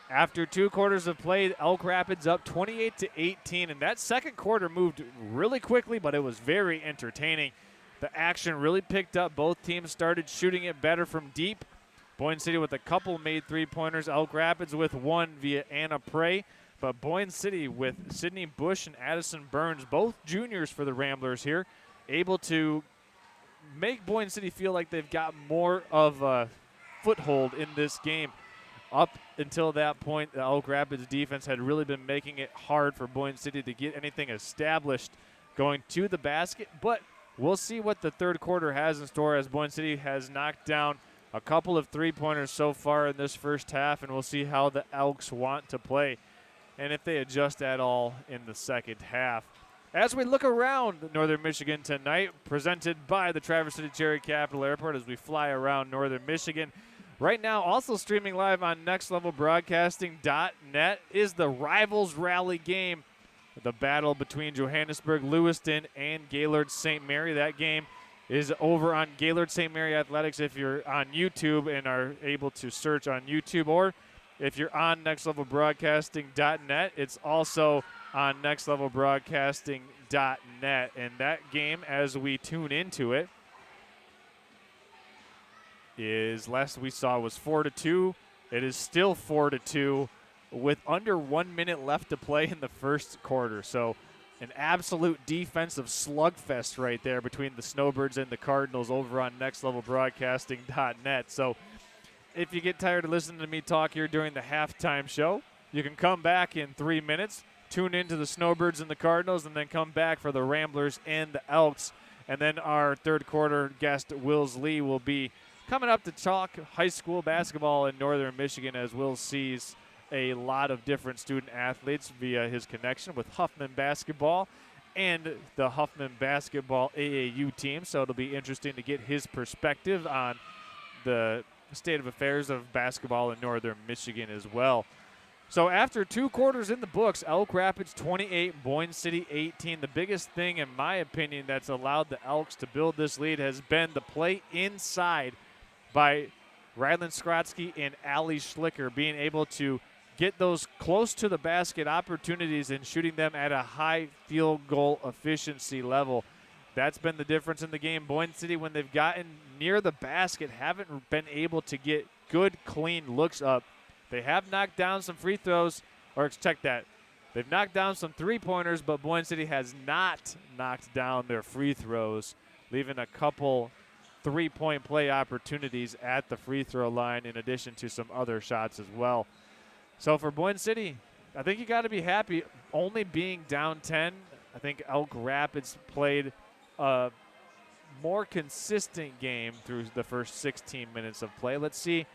F: After 2 quarters of play, Elk Rapids up 28-18, and that second quarter moved really quickly, but it was very entertaining. The action really picked up. Both teams started shooting it better from deep. Boyne City with a couple made three-pointers. Elk Rapids with one via Anna Prey. But Boyne City with Sydney Bush and Addison Burns, both juniors for the Ramblers here, able to make Boyne City feel like they've got more of a foothold in this game. Up until that point, the Elk Rapids defense had really been making it hard for Boyne City to get anything established going to the basket. But we'll see what the third quarter has in store, as Boyne City has knocked down a couple of three-pointers so far in this first half, and we'll see how the Elks want to play and if they adjust at all in the second half. As we look around Northern Michigan tonight, presented by the Traverse City Cherry Capital Airport as we fly around Northern Michigan. Right now, also streaming live on nextlevelbroadcasting.net is the Rivals Rally game, the battle between Johannesburg Lewiston and Gaylord St. Mary. That game is over on Gaylord St. Mary Athletics if you're on YouTube and are able to search on YouTube, or if you're on nextlevelbroadcasting.net, it's also on nextlevelbroadcasting.net. And that game, as we tune into it, is last we saw was 4-2. It is still 4-2 with under 1 minute left to play in the first quarter. So an absolute defensive slugfest right there between the Snowbirds and the Cardinals over on nextlevelbroadcasting.net. So if you get tired of listening to me talk here during the halftime show, you can come back in 3 minutes, tune into the Snowbirds and the Cardinals, and then come back for the Ramblers and the Elks. And then our third quarter guest, Willsley, will be coming up to talk high school basketball in Northern Michigan, as Will sees a lot of different student athletes via his connection with Huffman Basketball and the Huffman Basketball AAU team. So it'll be interesting to get his perspective on the state of affairs of basketball in Northern Michigan as well. So after 2 quarters in the books, Elk Rapids 28, Boyne City 18. The biggest thing, in my opinion, that's allowed the Elks to build this lead has been the play inside by Ryland Skrotsky and Ali Schlicker, being able to get those close to the basket opportunities and shooting them at a high field goal efficiency level. That's been the difference in the game. Boyne City, when they've gotten near the basket, haven't been able to get good, clean looks up. They have knocked down some free throws, or check that. They've knocked down some three-pointers, but Boyne City has not knocked down their free throws, leaving a couple three-point play opportunities at the free throw line in addition to some other shots as well. So for Boyne City, I think you got to be happy only being down 10. I think Elk Rapids played a more consistent game through the first 16 minutes of play. Let's see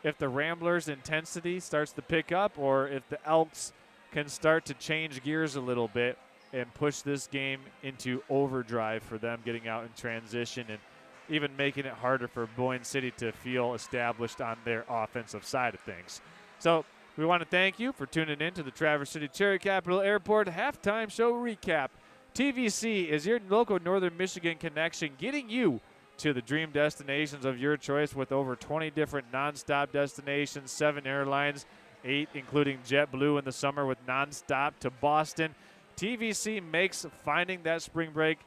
F: if the Ramblers' intensity starts to pick up, or if the Elks can start to change gears a little bit and push this game into overdrive for them, getting out in transition and even making it harder for Boyne City to feel established on their offensive side of things. So we want to thank you for tuning in to the Traverse City Cherry Capital Airport halftime show recap. TVC is your local Northern Michigan connection, getting you to the dream destinations of your choice with over 20 different nonstop destinations, 7 airlines, 8 including JetBlue in the summer with nonstop to Boston. TVC makes finding that spring break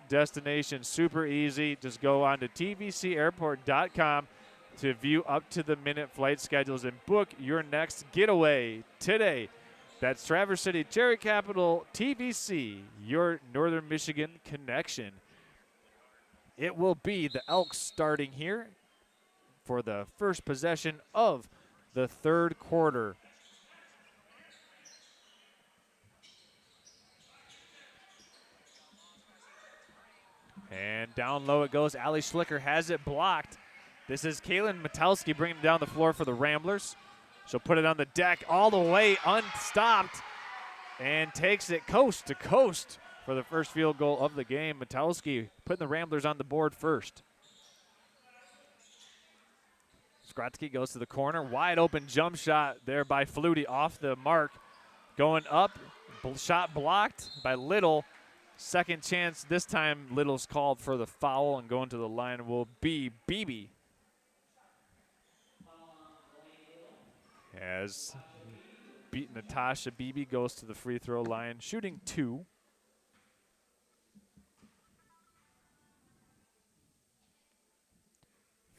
F: destination super easy. Just go on to tvcairport.com to view up-to-the-minute flight schedules and book your next getaway today. That's Traverse City Cherry Capital TVC, your Northern Michigan connection. It will be the Elks starting here for the first possession of the third quarter. Down low it goes. Allie Schlicker has it blocked. This is Kaylin Metelski bringing it down the floor for the Ramblers. She'll put it on the deck all the way unstopped and takes it coast to coast for the first field goal of the game. Metelski putting the Ramblers on the board first. Skrotsky goes to the corner. Wide open jump shot there by Flutie off the mark. Going up, shot blocked by Little. Second chance, this time Little's called for the foul, and going to the line will be Beebe. As Natasha Beebe goes to the free throw line, shooting 2.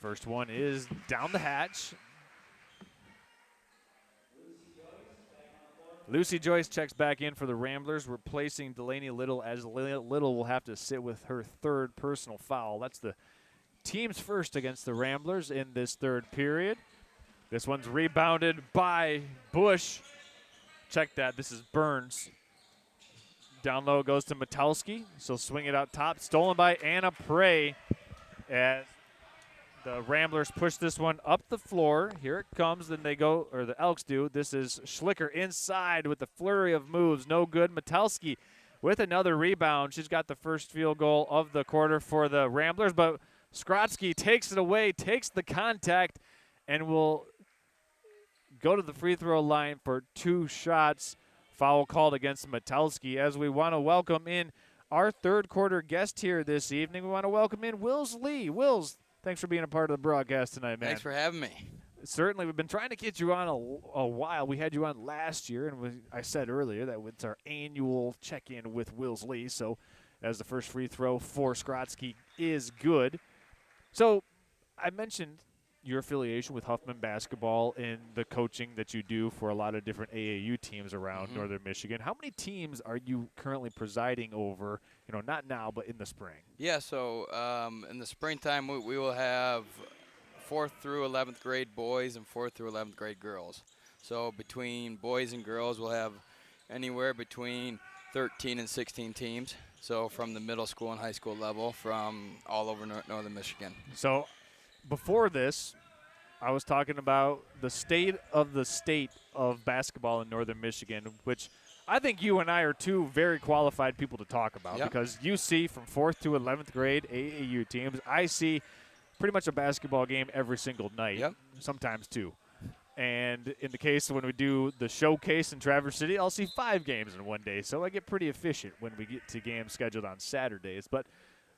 F: First one is down the hatch. Lucy Joyce checks back in for the Ramblers, replacing Delaney Little, as Little will have to sit with her third personal foul. That's the team's first against the Ramblers in this third period. This one's rebounded by Bush. Check that. This is Burns. Down low goes to Metelski. So swing it out top. Stolen by Anna Prey as the Ramblers push this one up the floor. Here it comes. Then they go, or the Elks do. This is Schlicker inside with the flurry of moves. No good. Metelski with another rebound. She's got the first field goal of the quarter for the Ramblers. But Skrotsky takes it away, takes the contact, and will go to the free throw line for 2 shots. Foul called against Metelski. As we want to welcome in our third quarter guest here this evening, we want to welcome in Wills Lee. Wills, thanks for being a part of the broadcast tonight, man.
K: Thanks for having me.
F: Certainly, we've been trying to get you on a while. We had you on last year, and I said earlier that it's our annual check-in with Wills Lee. So as the first free throw for Skrotsky is good. So I mentioned your affiliation with Huffman basketball and the coaching that you do for a lot of different AAU teams around Northern Michigan. How many teams are you currently presiding over, not now, but in the spring?
K: Yeah, so in the springtime, we will have 4th through 11th grade boys and 4th through 11th grade girls. So between boys and girls, we'll have anywhere between 13 and 16 teams. So from the middle school and high school level from all over Northern Michigan.
F: So before this, I was talking about the state of basketball in Northern Michigan, which I think you and I are two very qualified people to talk about because you see from 4th to 11th grade AAU teams. I see pretty much a basketball game every single night, sometimes 2. And in the case when we do the showcase in Traverse City, I'll see 5 games in one day. So I get pretty efficient when we get to games scheduled on Saturdays. But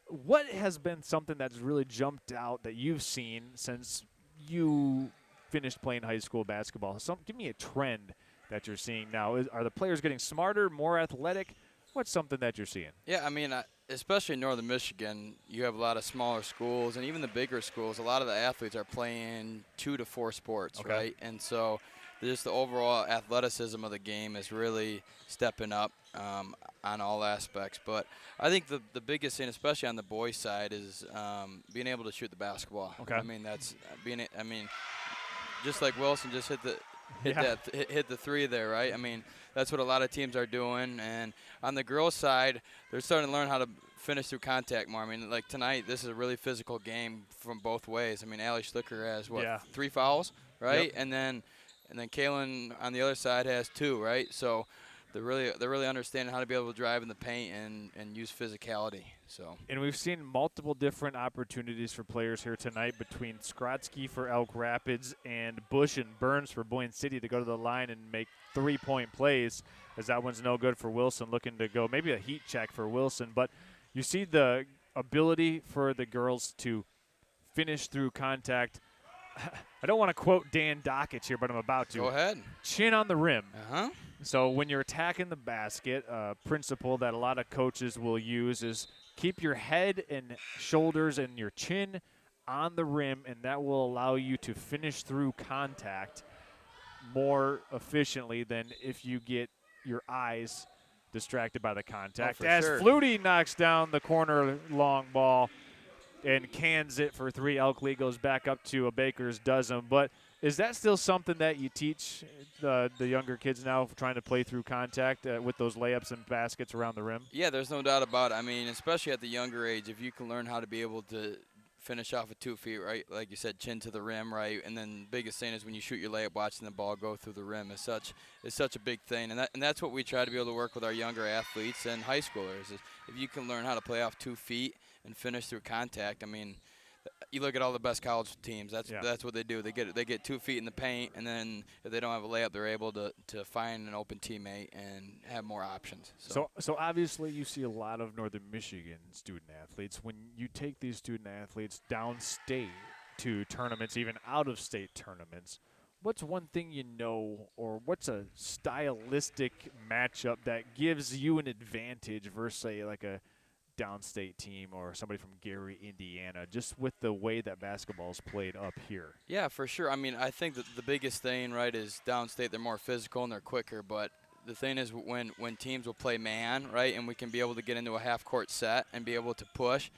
F: what has been something that's really jumped out that you've seen since you finished playing high school basketball? Give me a trend that you're seeing now. Are the players getting smarter, more athletic? What's something that you're seeing?
K: Yeah, I mean, especially in Northern Michigan, you have a lot of smaller schools, and even the bigger schools, a lot of the athletes are playing 2 to 4 sports, right? And so just the overall athleticism of the game is really stepping up on all aspects. But I think the biggest thing, especially on the boys' side, is being able to shoot the basketball. I mean, just like Wilson just hit the 3 there, right? I mean, that's what a lot of teams are doing. And on the girls' side, they're starting to learn how to finish through contact more. I mean, like tonight, this is a really physical game from both ways. I mean, Allie Schlicker has 3 fouls, right? And then Kaylin on the other side has 2, right? So they're really understanding how to be able to drive in the paint and use physicality. So. And
F: we've seen multiple different opportunities for players here tonight between Skrotsky for Elk Rapids and Bush and Burns for Boyne City to go to the line and make 3-point plays, as that one's no good for Wilson, looking to go maybe a heat check for Wilson. But you see the ability for the girls to finish through contact. I don't want to quote Dan Dockich here, but I'm about to.
K: Go ahead.
F: Chin on the rim. So when you're attacking the basket, a principle that a lot of coaches will use is keep your head and shoulders and your chin on the rim, and that will allow you to finish through contact more efficiently than if you get your eyes distracted by the contact. As Flutie knocks down the corner long ball and cans it for 3. Elk Lee goes back up to a baker's dozen. But Is that still something that you teach the younger kids now, trying to play through contact with those layups and baskets around the rim?
K: Yeah, there's no doubt about it. I mean, especially at the younger age, if you can learn how to be able to finish off with 2 feet, right? Like you said, chin to the rim, right? And then the biggest thing is when you shoot your layup, watching the ball go through the rim is such a big thing. And that's what we try to be able to work with our younger athletes and high schoolers. Is if you can learn how to play off 2 feet and finish through contact. I mean, you look at all the best college teams. That's what they do. They get 2 feet in the paint, and then if they don't have a layup, they're able to find an open teammate and have more options.
F: So obviously you see a lot of Northern Michigan student athletes. When you take these student athletes downstate to tournaments, even out-of-state tournaments, what's one thing you know, or what's a stylistic matchup that gives you an advantage versus, say, like a downstate team or somebody from Gary, Indiana, just with the way that basketball is played up here?
K: Yeah, for sure. I mean, I think that the biggest thing, right, is downstate, they're more physical and they're quicker. But the thing is when teams will play man, right, and we can be able to get into a half-court set and be able to push,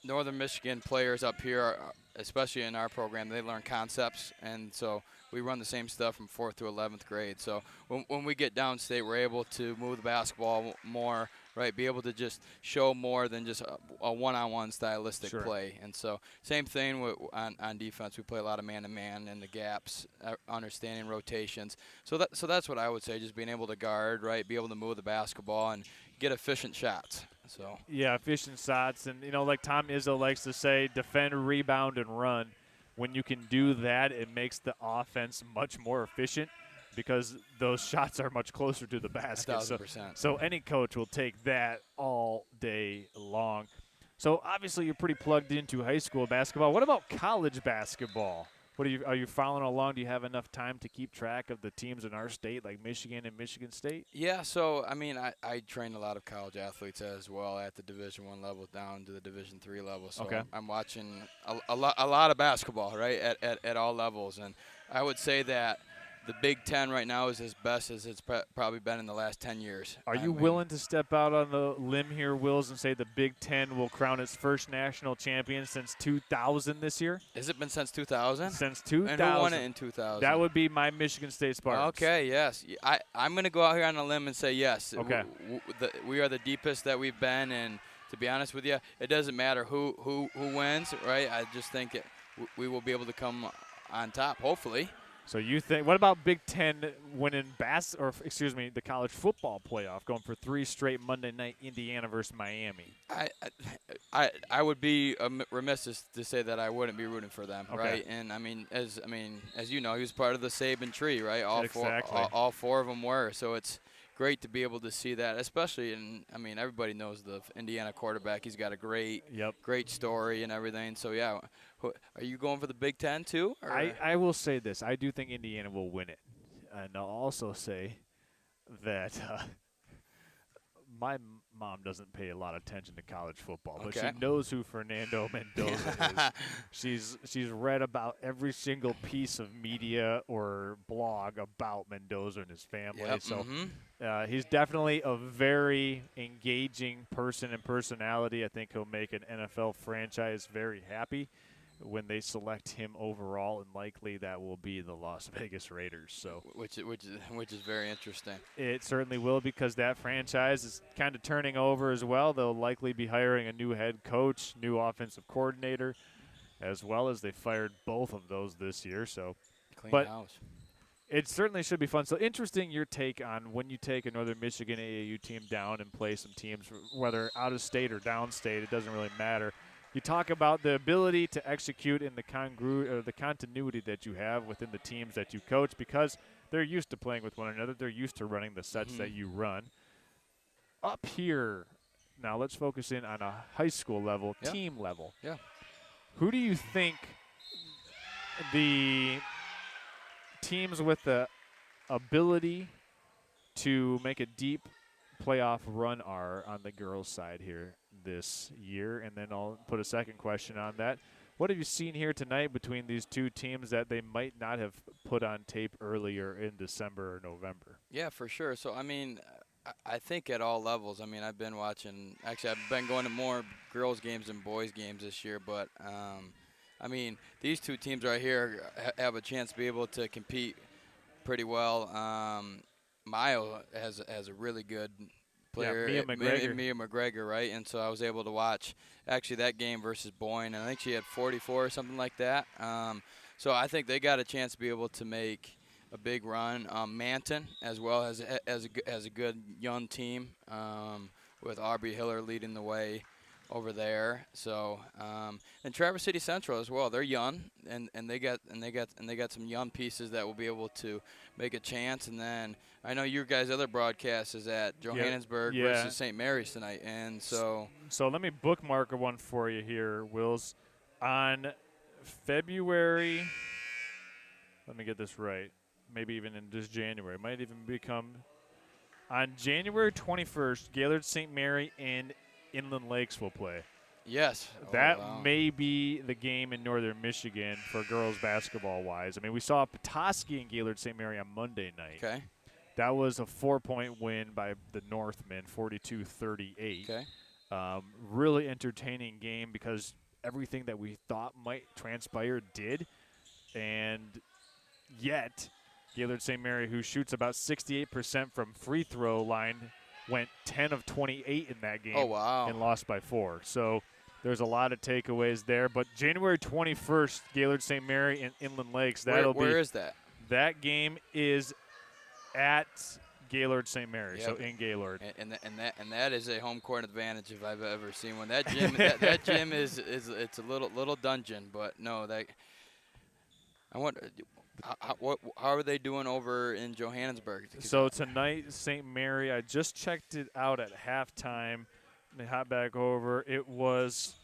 K: Northern Michigan players up here, especially in our program, they learn concepts. And so we run the same stuff from 4th to 11th grade. So when we get downstate, we're able to move the basketball more, right, be able to just show more than just a one-on-one stylistic play. And so same thing on defense. We play a lot of man-to-man in the gaps, understanding rotations. So that's what I would say, just being able to guard, right, be able to move the basketball and get efficient shots. So
F: yeah, efficient shots. And, like Tom Izzo likes to say, defend, rebound, and run. When you can do that, it makes the offense much more efficient, because those shots are much closer to the basket.
K: 1,000%.
F: So any coach will take that all day long. So obviously you're pretty plugged into high school basketball. What about college basketball? Are you following along? Do you have enough time to keep track of the teams in our state, like Michigan and Michigan State?
K: Yeah, so I mean, I train a lot of college athletes as well at the Division I level down to the Division III level. So
F: okay.
K: I'm watching a lot of basketball, right, at all levels. And I would say that the Big Ten right now is as best as it's probably been in the last 10 years.
F: Are you willing to step out on the limb here, Wills, and say the Big Ten will crown its first national champion since 2000 this year?
K: Has it been since 2000?
F: Since 2000.
K: And who won it in 2000?
F: That would be my Michigan State Spartans.
K: Okay, yes. I'm going to go out here on a limb and say yes.
F: Okay.
K: We are the deepest that we've been, and to be honest with you, it doesn't matter who wins, right? I just think we will be able to come on top, hopefully.
F: So you think? What about Big Ten winning the college football playoff, going for 3 straight Monday night, Indiana versus Miami?
K: I would be remiss to say that I wouldn't be rooting for them,
F: okay.
K: right? And as you know, he was part of the Saban tree, right?
F: Exactly.
K: All 4 of them were. So it's great to be able to see that, especially everybody knows the Indiana quarterback. He's got a great story and everything. So yeah. Are you going for the Big Ten too? Or?
F: I will say this. I do think Indiana will win it. And I'll also say that my mom doesn't pay a lot of attention to college football, but she knows who Fernando Mendoza is. She's read about every single piece of media or blog about Mendoza and his family.
K: Yep.
F: So he's definitely a very engaging person and personality. I think he'll make an NFL franchise very happy when they select him overall, and likely that will be the Las Vegas Raiders. So,
K: which is very interesting.
F: It certainly will, because that franchise is kind of turning over as well. They'll likely be hiring a new head coach, new offensive coordinator, as well as they fired both of those this year. So,
K: clean house.
F: It certainly should be fun. So interesting your take on when you take a Northern Michigan AAU team down and play some teams, whether out of state or downstate, it doesn't really matter. You talk about the ability to execute in the continuity that you have within the teams that you coach, because they're used to playing with one another. They're used to running the sets that you run. Up here, now let's focus in on a high school level, team level.
K: Yeah.
F: Who do you think the teams with the ability to make a deep playoff run are on the girls' side here this year? And then I'll put a second question on that. What have you seen here tonight between these two teams that they might not have put on tape earlier in December or November?
K: Yeah, for sure. So, I think at all levels. I've been watching – actually, I've been going to more girls' games than boys' games this year. But, I mean, these two teams right here have a chance to be able to compete pretty well. Mayo has a really good player,
F: Mia McGregor.
K: Mia McGregor, right? And so I was able to watch actually that game versus Boyne, and I think she had 44 or something like that. So I think they got a chance to be able to make a big run. Manton as well as a good young team with Aubrey Hiller leading the way over there. So and Traverse City Central as well. They're young and they got some young pieces that will be able to make a chance. And then I know your guys' other broadcast is at Johannesburg versus St. Mary's tonight. And so
F: let me bookmark one for you here, Wills. On February, let me get this right. Maybe even in just January. It might even become on January 21st, Gaylord St. Mary and Inland Lakes will play.
K: Yes.
F: That may be the game in Northern Michigan for girls basketball-wise. I mean, we saw Petoskey and Gaylord St. Mary on Monday night.
K: Okay.
F: That was a 4-point win by the Northmen, 42-38.
K: Okay.
F: Really entertaining game because everything that we thought might transpire did. And yet, Gaylord St. Mary, who shoots about 68% from free throw line, went 10 of 28 in that game.
K: Oh, wow.
F: And lost by 4. So there's a lot of takeaways there. But January 21st, Gaylord St. Mary and Inland Lakes.
K: Where is that?
F: That game is at Gaylord St. Mary, so in Gaylord.
K: And that is a home court advantage if I've ever seen one. That gym that gym is it's a little dungeon, but no, that I wonder how are they doing over in Johannesburg?
F: So tonight, St. Mary, I just checked it out at halftime. They hop back over. It was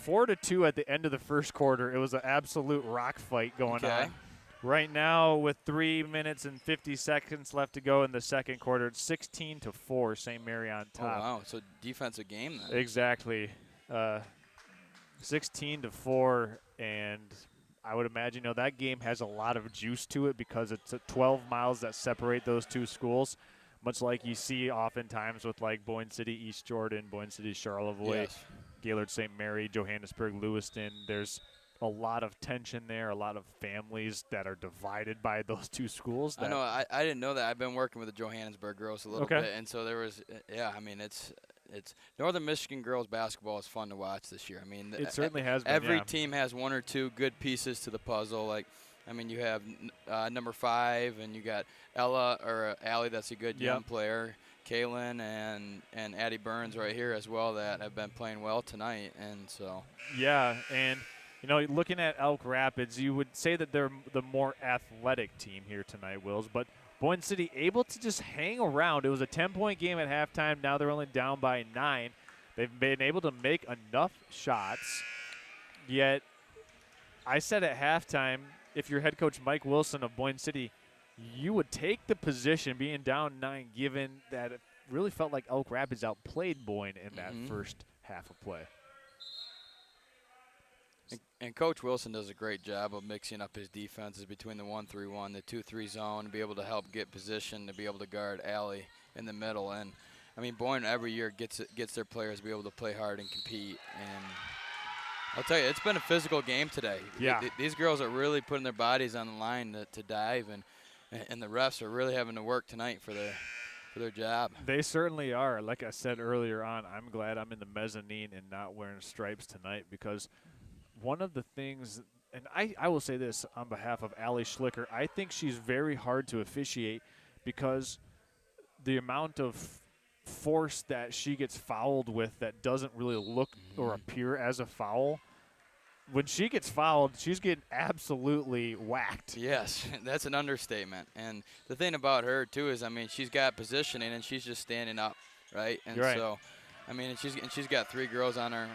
F: 4-2 at the end of the first quarter. It was an absolute rock fight going on. Right now, with 3 minutes and 50 seconds left to go in the second quarter, it's 16-4, St. Mary on top.
K: Oh, wow. So defensive game then.
F: Exactly. 16-4, and I would imagine, that game has a lot of juice to it because it's 12 miles that separate those two schools, much like you see oftentimes with like Boyne City, East Jordan, Boyne City, Charlevoix, Gaylord St. Mary, Johannesburg, Lewiston. There's a lot of tension there, a lot of families that are divided by those two schools.
K: I know. I didn't know that. I've been working with the Johannesburg girls a little bit, and so there was, I mean, it's Northern Michigan girls basketball is fun to watch this year. I mean,
F: it certainly has been.
K: Every team has one or two good pieces to the puzzle. Like, I mean, you have number 5, and you got Allie, that's a good young player. Kaylin and Addie Burns right here as well that have been playing well tonight, and so.
F: Yeah, and looking at Elk Rapids, you would say that they're the more athletic team here tonight, Wills, but Boyne City able to just hang around. It was a 10-point game at halftime. Now they're only down by 9. They've been able to make enough shots, yet I said at halftime, if you're head coach Mike Wilson of Boyne City, you would take the position being down 9, given that it really felt like Elk Rapids outplayed Boyne in that first half of play.
K: And Coach Wilson does a great job of mixing up his defenses between the 1-3-1, the 2-3 zone, to be able to help get position, to be able to guard Allie in the middle. And, I mean, Boyne every year gets their players to be able to play hard and compete. And I'll tell you, it's been a physical game today.
F: Yeah.
K: These girls are really putting their bodies on the line to dive, and the refs are really having to work tonight for their job.
F: They certainly are. Like I said earlier on, I'm glad I'm in the mezzanine and not wearing stripes tonight, because one of the things, and I will say this on behalf of Allie Schlicker, I think she's very hard to officiate because the amount of force that she gets fouled with that doesn't really look or appear as a foul. When she gets fouled, she's getting absolutely whacked.
K: Yes, that's an understatement. And the thing about her, too, is, I mean, she's got positioning and she's just standing up, right? And so, I mean, and she's got 3 girls on her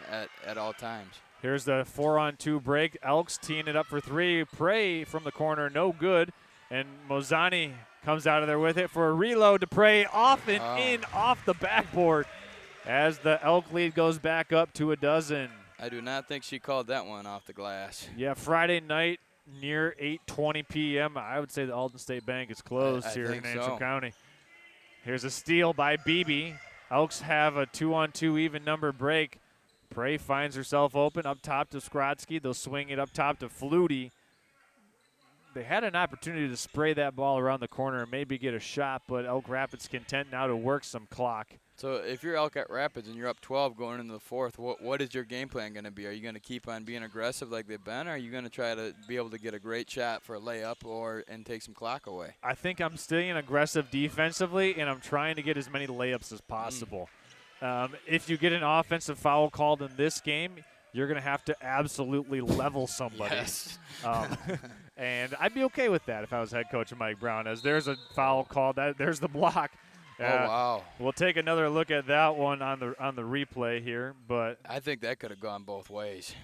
K: at all times.
F: Here's the 4-on-2 break. Elks teeing it up for 3. Prey from the corner, no good. And Mozani comes out of there with it for a reload to Prey, off and in, off the backboard, as the Elk lead goes back up to 12.
K: I do not think she called that one off the glass.
F: Yeah, Friday night near 8:20 p.m. I would say the Alden State Bank is closed here in Antrim County. Here's a steal by Beebe. Elks have a 2-on-2 even number break. Prey finds herself open up top to Skrotsky. They'll swing it up top to Flutie. They had an opportunity to spray that ball around the corner and maybe get a shot, but Elk Rapids content now to work some clock.
K: So if you're Elk Rapids and you're up 12 going into the fourth, what is your game plan going to be? Are you going to keep on being aggressive like they've been, or are you going to try to be able to get a great shot for a layup and take some clock away?
F: I think I'm staying aggressive defensively, and I'm trying to get as many layups as possible. If you get an offensive foul called in this game, you're going to have to absolutely level somebody.
K: Yes.
F: And I'd be okay with that if I was head coach of Mike Brown, as there's a foul called. There's the block.
K: Oh, wow.
F: We'll take another look at that one on the replay here, but
K: I think that could have gone both ways.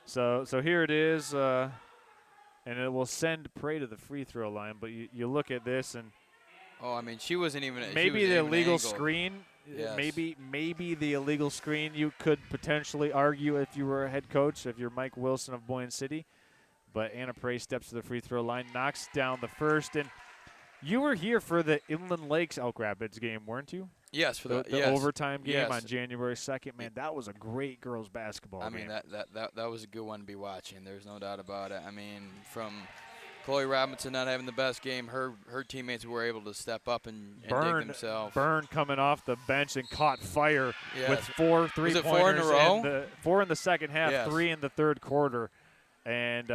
F: So here it is, and it will send Prey to the free throw line. But you look at this, and
K: I mean, she wasn't even.
F: Maybe the illegal screen.
K: Yes.
F: Maybe the illegal screen you could potentially argue if you were a head coach, if you're Mike Wilson of Boyne City. But Anna Prey steps to the free throw line, knocks down the first, and you were here for the Inland Lakes Elk Rapids game, weren't you?
K: Yes, for
F: the
K: yes.
F: overtime game
K: yes.
F: on January 2nd. Man, that was a great girls basketball game.
K: I mean, that was a good one to be watching. There's no doubt about it. I mean, from Chloe Robinson not having the best game, her teammates were able to step up and dig themselves.
F: Byrne coming off the bench and caught fire with 4 3-pointers.
K: Was it 4 in a row?
F: 4 in the second half,
K: yes.
F: 3 in the third quarter. And,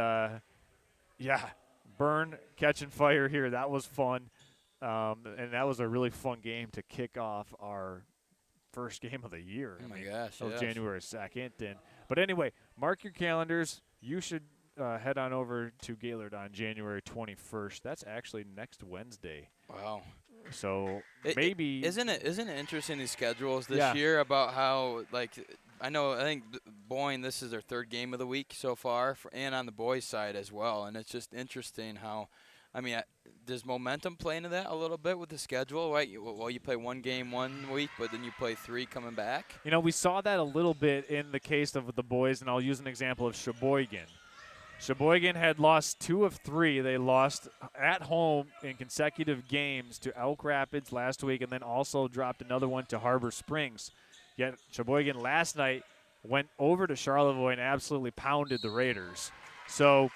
F: Byrne catching fire here. That was fun. And that was a really fun game to kick off our first game of the year.
K: Oh, my gosh.
F: That was January 2nd. But anyway, mark your calendars. You should head on over to Gaylord on January 21st. That's actually next Wednesday.
K: Wow.
F: So maybe.
K: Isn't it interesting, these schedules this year, about how, like, I think Boyne, this is their third game of the week so far, and on the boys' side as well. And it's just interesting how, I mean, does momentum play into that a little bit with the schedule, right? Well, you play one game one week, but then you play 3 coming back.
F: You know, we saw that a little bit in the case of the boys, and I'll use an example of Sheboygan. Sheboygan had lost 2 of 3. They lost at home in consecutive games to Elk Rapids last week, and then also dropped another one to Harbor Springs. Yet Sheboygan last night went over to Charlevoix and absolutely pounded the Raiders. So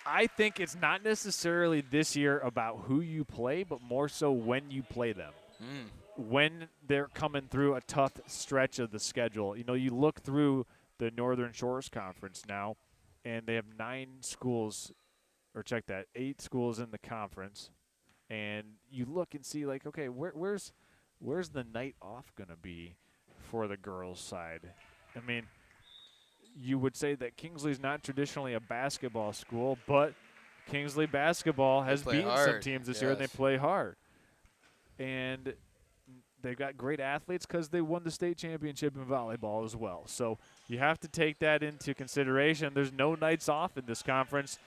F: I think it's not necessarily this year about who you play, but more so when you play them. When they're coming through a tough stretch of the schedule. You know, you look through the Northern Shores Conference now, and they have 8 schools in the conference. And you look and see, like, okay, where's the night off going to be for the girls' side? I mean, you would say that Kingsley's not traditionally a basketball school, but Kingsley basketball has beaten some teams this year, and they play hard. And they've got great athletes because they won the state championship in volleyball as well. So you have to take that into consideration. There's no nights off in this conference,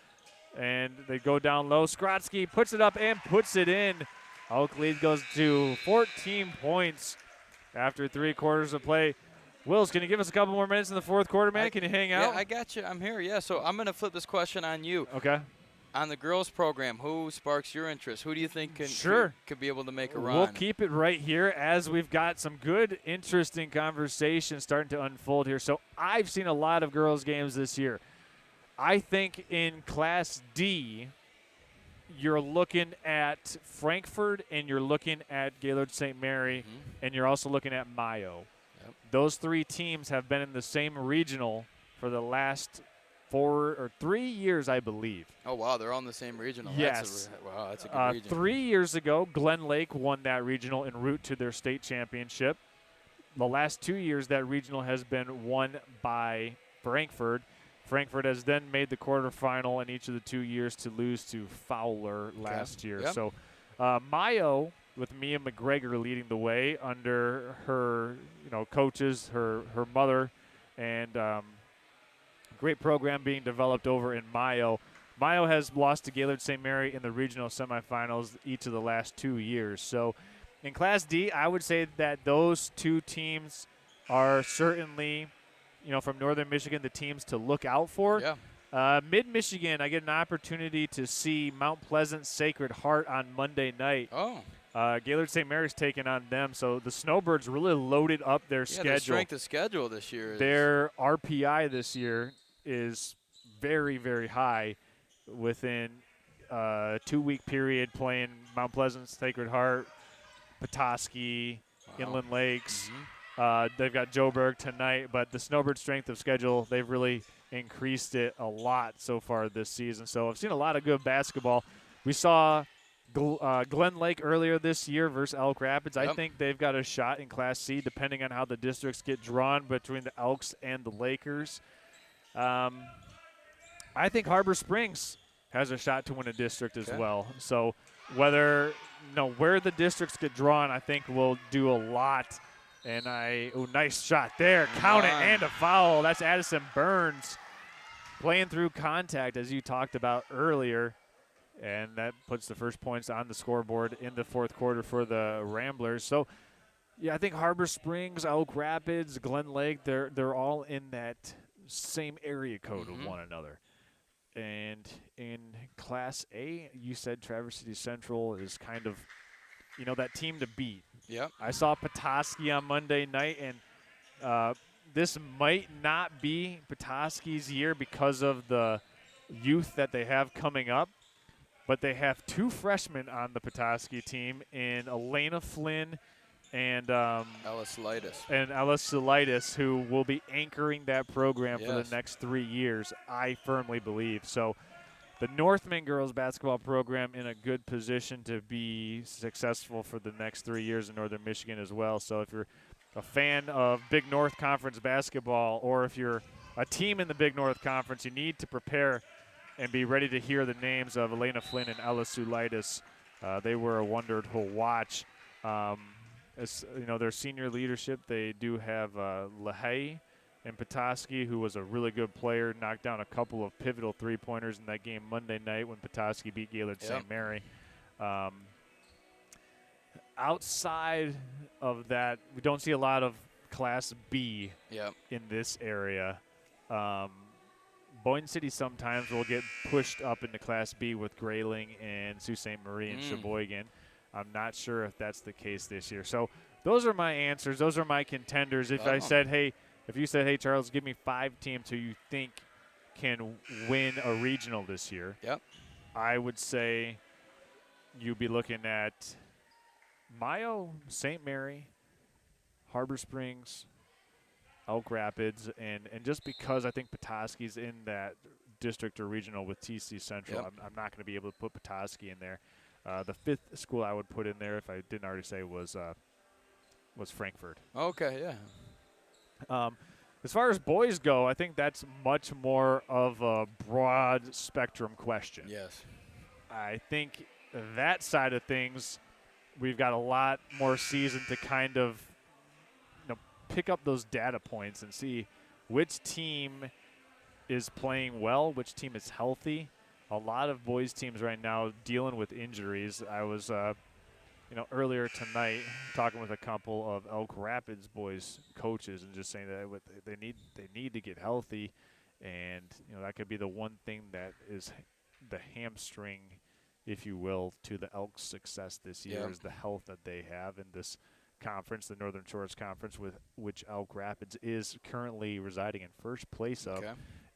F: and they go down low. Skrotsky puts it up and puts it in. Elk lead goes to 14 points after 3 quarters of play. Wills, can you give us a couple more minutes in the fourth quarter, man? Can you hang out?
K: Yeah, I got you. I'm here, yeah. So I'm going to flip this question on you.
F: Okay.
K: On the girls program, who sparks your interest? Who do you think could be able to make a run?
F: We'll keep it right here as we've got some good, interesting conversations starting to unfold here. So I've seen a lot of girls' games this year. I think in Class D, you're looking at Frankfurt and you're looking at Gaylord St. Mary, and you're also looking at Mayo.
K: Yep.
F: Those 3 teams have been in the same regional for the last 4 or 3 years, I believe.
K: Oh, wow, they're all in the same regional.
F: Yes.
K: That's a good region.
F: 3 years ago, Glen Lake won that regional en route to their state championship. The last 2 years, that regional has been won by Frankfurt. Frankfurt has then made the quarterfinal in each of the 2 years to lose to Fowler last year.
K: Yep.
F: So Mayo, with Mia McGregor leading the way under her coaches, her mother, and great program being developed over in Mayo. Mayo has lost to Gaylord St. Mary in the regional semifinals each of the last 2 years. So in Class D, I would say that those 2 teams are certainly, from Northern Michigan, the teams to look out for.
K: Yeah.
F: Mid-Michigan, I get an opportunity to see Mount Pleasant Sacred Heart on Monday night.
K: Oh.
F: Gaylord St. Mary's taking on them. So the Snowbirds really loaded up their schedule.
K: Their strength of schedule this year.
F: Their RPI this year is very, very high within a 2-week period playing Mount Pleasant, Sacred Heart, Petoskey, Inland Lakes. They've got Joburg tonight, but the Snowbird strength of schedule, they've really increased it a lot so far this season. So I've seen a lot of good basketball. We saw Glen Lake earlier this year versus Elk Rapids. I think they've got a shot in Class C, depending on how the districts get drawn between the Elks and the Lakers. I think Harbor Springs has a shot to win a district as well. So where the districts get drawn, I think will do a lot. And nice shot there. Count it, and a foul. That's Addison Burns playing through contact, as you talked about earlier. And that puts the first points on the scoreboard in the fourth quarter for the Ramblers. So, yeah, I think Harbor Springs, Elk Rapids, Glen Lake, they're all in that same area code of one another. And in Class A, you said Traverse City Central is kind of, that team to beat.
K: Yep.
F: I saw Petoskey on Monday night, and this might not be Petoskey's year because of the youth that they have coming up, but they have 2 freshmen on the Petoskey team in Elena Flynn and
K: Ellis
F: Salitis, who will be anchoring that program for the next 3 years, I firmly believe. So the Northman girls basketball program in a good position to be successful for the next 3 years in Northern Michigan as well. So if you're a fan of Big North Conference basketball, or if you're a team in the Big North Conference, you need to prepare and be ready to hear the names of Elena Flynn and Ella Sulaitis. They were a wonderful watch. Their senior leadership, they do have LaHaye and Petoskey, who was a really good player, knocked down a couple of pivotal three-pointers in that game Monday night when Petoskey beat Gaylord St. Mary. Outside of that, we don't see a lot of Class B in this area. Boyne City sometimes will get pushed up into Class B with Grayling and Sault Ste. Marie and Sheboygan. I'm not sure if that's the case this year. So those are my answers. Those are my contenders. If you said, hey, Charles, give me 5 teams who you think can win a regional this year, I would say you'd be looking at Mayo, St. Mary, Harbor Springs, Elk Rapids, and just because I think Petoskey's in that district or regional with TC Central, I'm not going to be able to put Petoskey in there. The 5th school I would put in there, if I didn't already say, was Frankfurt.
K: Okay, yeah.
F: As far as boys go, I think that's much more of a broad spectrum question.
K: Yes.
F: I think that side of things, we've got a lot more season to kind of pick up those data points and see which team is playing well, which team is healthy. A lot of boys teams right now dealing with injuries. I was, earlier tonight talking with a couple of Elk Rapids boys coaches and just saying that they need to get healthy, and that could be the one thing that is the hamstring, if you will, to the Elks' success this year is the health that they have in this conference, the Northern Shores Conference, with which Elk Rapids is currently residing in first place of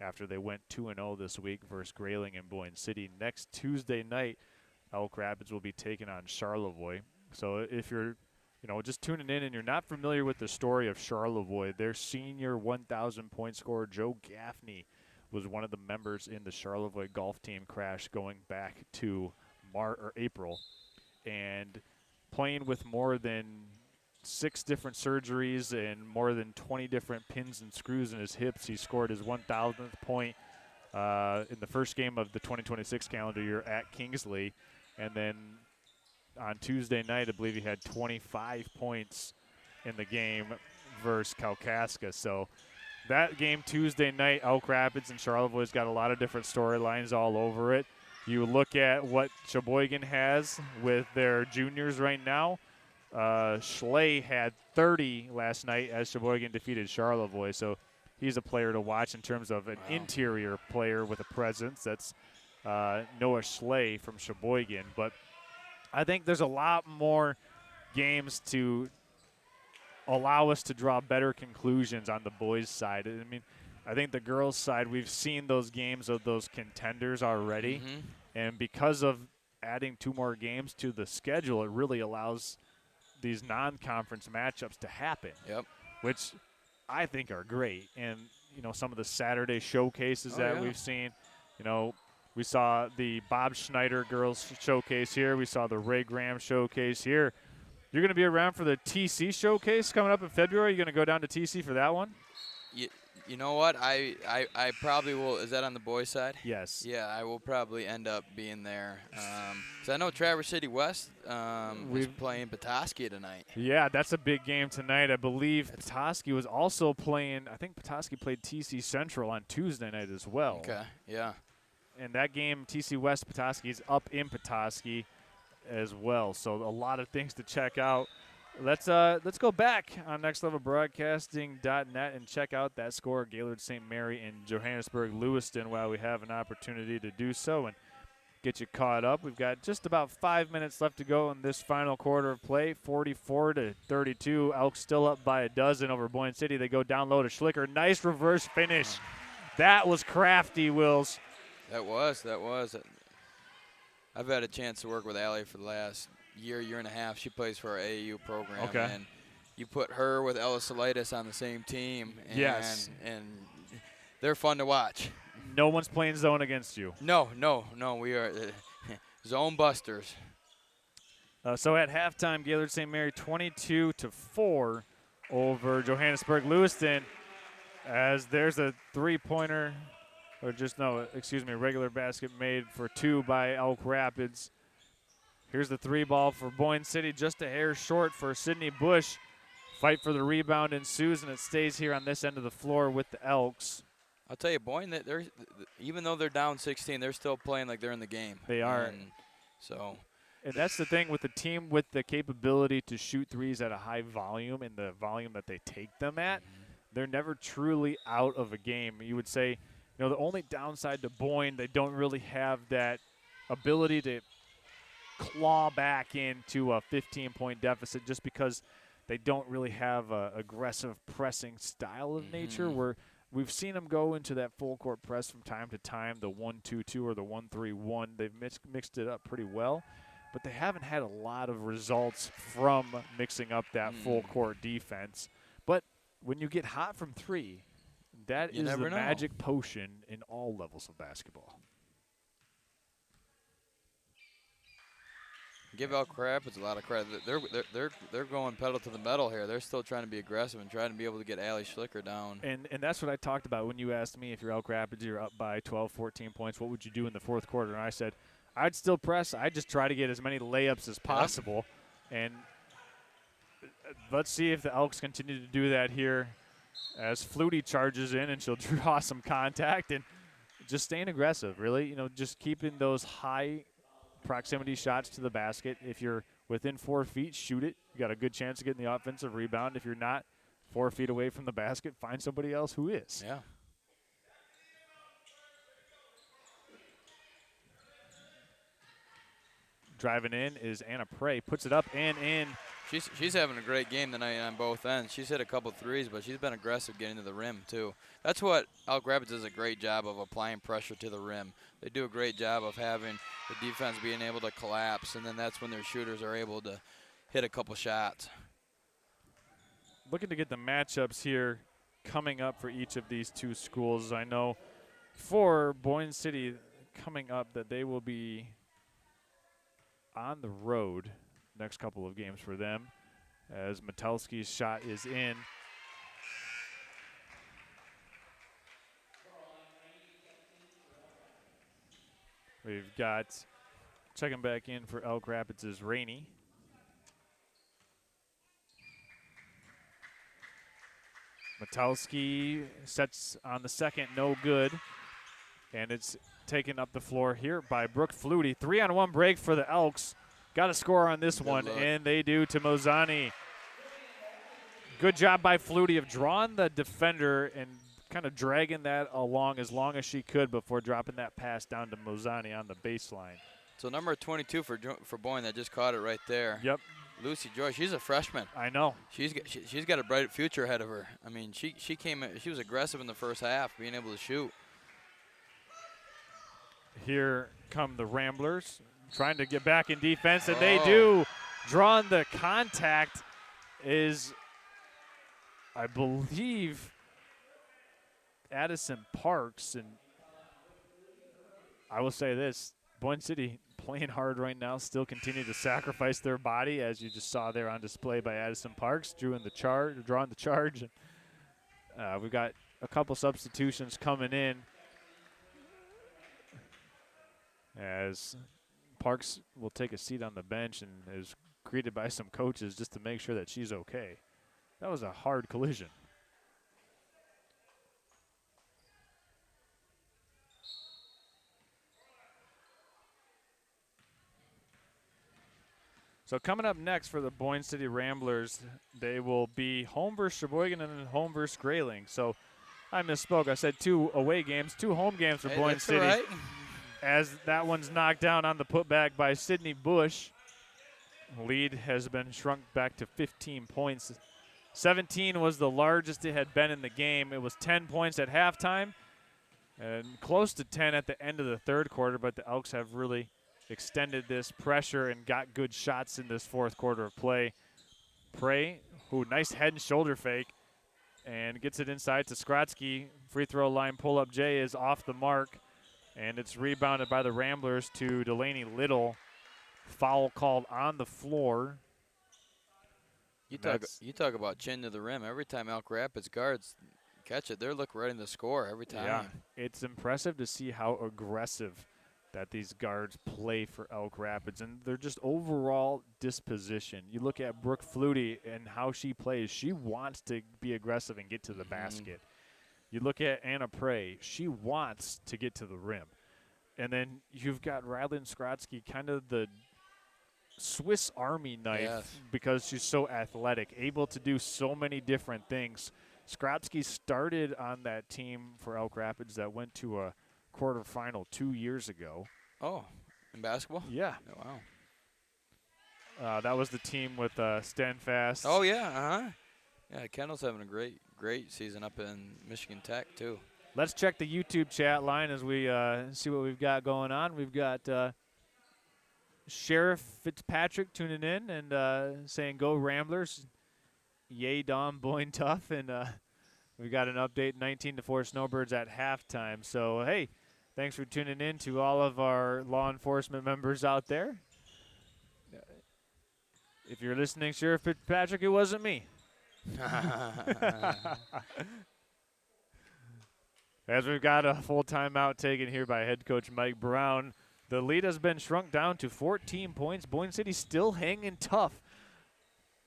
F: after they went 2-0 this week versus Grayling and Boyne City. Next Tuesday night, Elk Rapids will be taking on Charlevoix. So if you're just tuning in and you're not familiar with the story of Charlevoix, their senior 1,000-point scorer Joe Gaffney was one of the members in the Charlevoix golf team crash going back to April, and playing with more than 6 different surgeries and more than 20 different pins and screws in his hips. He scored his 1,000th point in the first game of the 2026 calendar year at Kingsley. And then on Tuesday night, I believe he had 25 points in the game versus Kalkaska. So that game Tuesday night, Elk Rapids and Charlevoix's got a lot of different storylines all over it. You look at what Sheboygan has with their juniors right now. Schley had 30 last night as Sheboygan defeated Charlevoix, so he's a player to watch in terms of an interior player with a presence. That's Noah Schley from Sheboygan. But I think there's a lot more games to allow us to draw better conclusions on the boys' side. I mean, I think the girls' side, we've seen those games of those contenders already. And because of adding 2 more games to the schedule, it really allows these non-conference matchups to happen.
K: Yep.
F: Which I think are great. And, you know, some of the Saturday showcases that we've seen, you know, we saw the Bob Schneider girls showcase here. We saw the Ray Graham showcase here. You're going to be around for the TC showcase coming up in February. You're going to go down to TC for that one?
K: You know what? I probably will. Is that on the boys' side?
F: Yes.
K: Yeah, I will probably end up being there. So I know Traverse City West is playing Petoskey tonight.
F: Yeah, that's a big game tonight. I believe Petoskey was also playing. I think Petoskey played TC Central on Tuesday night as well.
K: Okay, yeah.
F: And that game, TC West Petoskey, is up in Petoskey as well. So a lot of things to check out. Let's go back on nextlevelbroadcasting.net and check out that score, Gaylord St. Mary and Johannesburg Lewiston, while we have an opportunity to do so and get you caught up. We've got just about 5 minutes left to go in this final quarter of play, 44-32. Elks still up by a dozen over Boyne City. They go down low to Schlicker. Nice reverse finish. That was crafty, Wills.
K: That was. I've had a chance to work with Allie for the last year and a half. She plays for our AAU program.
F: Okay.
K: And you put her with Ella Salitis on the same team. And,
F: yes.
K: And they're fun to watch.
F: No one's playing zone against you.
K: No. We are zone busters.
F: So at halftime, Gaylord St. Mary 22-4 over Johannesburg Lewiston, as there's a three-pointer, regular basket made for 2 by Elk Rapids. Here's the 3 ball for Boyne City, just a hair short for Sydney Bush. Fight for the rebound ensues, and it stays here on this end of the floor with the Elks.
K: I'll tell you, Boyne, even though they're down 16, they're still playing like they're in the game.
F: They are. And that's the thing with the team with the capability to shoot threes at a high volume and the volume that they take them at. They're never truly out of a game. You would say, the only downside to Boyne, they don't really have that ability to claw back into a 15-point deficit just because they don't really have an aggressive pressing style of nature where we've seen them go into that full-court press from time to time, the 1-2-2 or the 1-3-1. They've mixed it up pretty well, but they haven't had a lot of results from mixing up that full-court defense. But when you get hot from 3, that is the magic potion in all levels of basketball.
K: Give Elk Rapids a lot of credit. They're going pedal to the metal here. They're still trying to be aggressive and trying to be able to get Allie Schlicker down.
F: And that's what I talked about when you asked me if you're Elk Rapids, you're up by 12, 14 points, what would you do in the fourth quarter? And I said, I'd still press. I'd just try to get as many layups as possible. And let's see if the Elks continue to do that here as Flutie charges in, and she'll draw some contact and just staying aggressive, really. Just keeping those high proximity shots to the basket. If you're within 4 feet, shoot it. You got a good chance of getting the offensive rebound. If you're not 4 feet away from the basket, find somebody else who is.
K: Yeah.
F: Driving in is Anna Prey. Puts it up and in.
K: She's having a great game tonight on both ends. She's hit a couple threes, but she's been aggressive getting to the rim, too. That's what Elk Rapids does a great job of, applying pressure to the rim. They do a great job of having the defense being able to collapse, and then that's when their shooters are able to hit a couple shots.
F: Looking to get the matchups here coming up for each of these two schools. I know for Boyne City coming up that they will be on the road next couple of games for them, as Metelski's shot is in. We've got checking back in for Elk Rapids is Rainey. Metelski sets on the second, no good. And it's taken up the floor here by Brooke Flutie. 3-on-1 break for the Elks. Got a score on this one, and they do to Mozani. Good job by Flutie of drawing the defender and kind of dragging that along as long as she could before dropping that pass down to Mozani on the baseline.
K: So number 22 for Boyne that just caught it right there.
F: Yep.
K: Lucy Joy, she's a freshman.
F: I know.
K: She's got a bright future ahead of her. I mean, she was aggressive in the first half, being able to shoot.
F: Here come the Ramblers, trying to get back in defense, and they do. Drawing the contact is, I believe, Addison Parks. And I will say this, Boyne City playing hard right now, still continue to sacrifice their body, as you just saw there on display by Addison Parks, drawing the charge. We've got a couple substitutions coming in, as Parks will take a seat on the bench and is greeted by some coaches just to make sure that she's okay. That was a hard collision. So coming up next for the Boyne City Ramblers, they will be home versus Sheboygan and then home versus Grayling. So I misspoke. I said 2 away games, 2 home games for Boyne City.
K: Right.
F: As that one's knocked down on the putback by Sydney Bush. Lead has been shrunk back to 15 points. 17 was the largest it had been in the game. It was 10 points at halftime and close to 10 at the end of the third quarter, but the Elks have really extended this pressure and got good shots in this fourth quarter of play. Prey, who nice head and shoulder fake, and gets it inside to Skrotsky. Free throw line pull-up J is off the mark, and it's rebounded by the Ramblers to Delaney Little. Foul called on the floor.
K: You talk about chin to the rim. Every time Elk Rapids guards catch it, they're looking ready to score every time.
F: Yeah, it's impressive to see how aggressive that these guards play for Elk Rapids, and they're just overall disposition. You look at Brooke Flutie and how she plays. She wants to be aggressive and get to the basket. You look at Anna Prey. She wants to get to the rim. And then you've got Rylan Skrotsky, kind of the Swiss Army knife, because she's so athletic, able to do so many different things. Skrotsky started on that team for Elk Rapids that went to a quarterfinal 2 years ago.
K: Oh, in basketball?
F: Yeah.
K: Oh, wow.
F: That was the team with Stanfast.
K: Oh, yeah, Yeah, Kendall's having a great season up in Michigan Tech, too.
F: Let's check the YouTube chat line as we see what we've got going on. We've got Sheriff Fitzpatrick tuning in and saying, "Go Ramblers." Yay, Dom, Boyne tough. And we've got an update, 19-4 Snowbirds at halftime. So, hey, thanks for tuning in to all of our law enforcement members out there. If you're listening, Sheriff Fitzpatrick, it wasn't me. As we've got a full timeout taken here by head coach Mike Brown, the lead has been shrunk down to 14 points. Boyne City still hanging tough.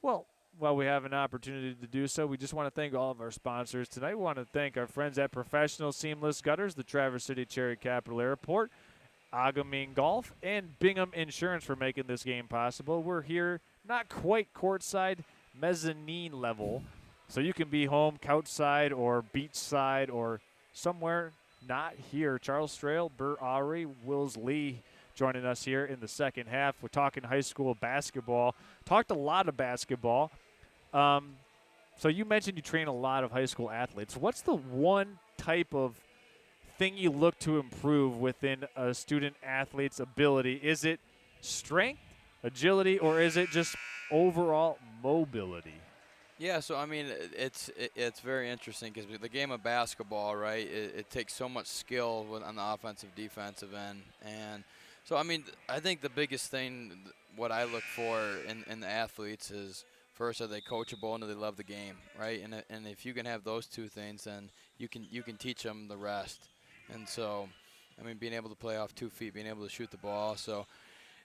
F: Well, while we have an opportunity to do so, we just want to thank all of our sponsors. Tonight we want to thank our friends at Professional Seamless Gutters, the Traverse City Cherry Capital Airport, Agaming Golf, and Bingham Insurance for making this game possible. We're here not quite courtside, mezzanine level, so you can be home couchside or beachside or somewhere not here. Charles Strail, Burr Ari, Wills Lee joining us here in the second half. We're talking high school basketball. Talked a lot of basketball. So you mentioned you train a lot of high school athletes. What's the one type of thing you look to improve within a student athlete's ability? Is it strength, agility, or is it just overall mobility?
K: Yeah, so I mean, it's very interesting because the game of basketball, right? It takes so much skill on the offensive, defensive end, and so I mean, I think the biggest thing, what I look for in the athletes is, first, are they coachable and do they love the game, right? And if you can have those two things, then you can teach them the rest. And so, I mean, being able to play off 2 feet, being able to shoot the ball, so.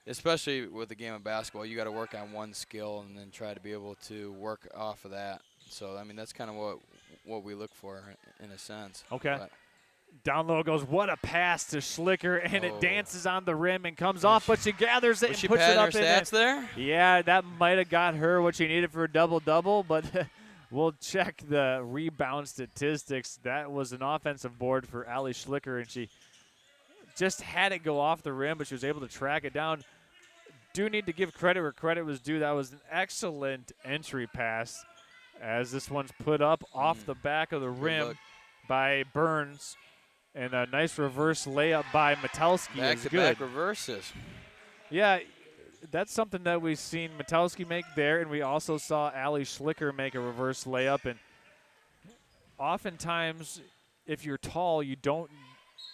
K: Especially with the game of basketball, you got to work on one skill and then try to be able to work off of that. So, I mean, that's kind of what we look for in a sense.
F: Okay.
K: But
F: down low goes, what a pass to Schlicker, and it dances on the rim and comes off, but she gathers it and puts it up in
K: her stats there?
F: Yeah, that might have got her what she needed for a double-double, but we'll check the rebound statistics. That was an offensive board for Allie Schlicker, and she just had it go off the rim, but she was able to track it down. Do need to give credit where credit was due. That was an excellent entry pass as this one's put up off the back of the rim by Burns. And a nice reverse layup by Metelski is good.
K: Back-to-back reverses.
F: Yeah, that's something that we've seen Metelski make there, and we also saw Allie Schlicker make a reverse layup. And oftentimes, if you're tall, you don't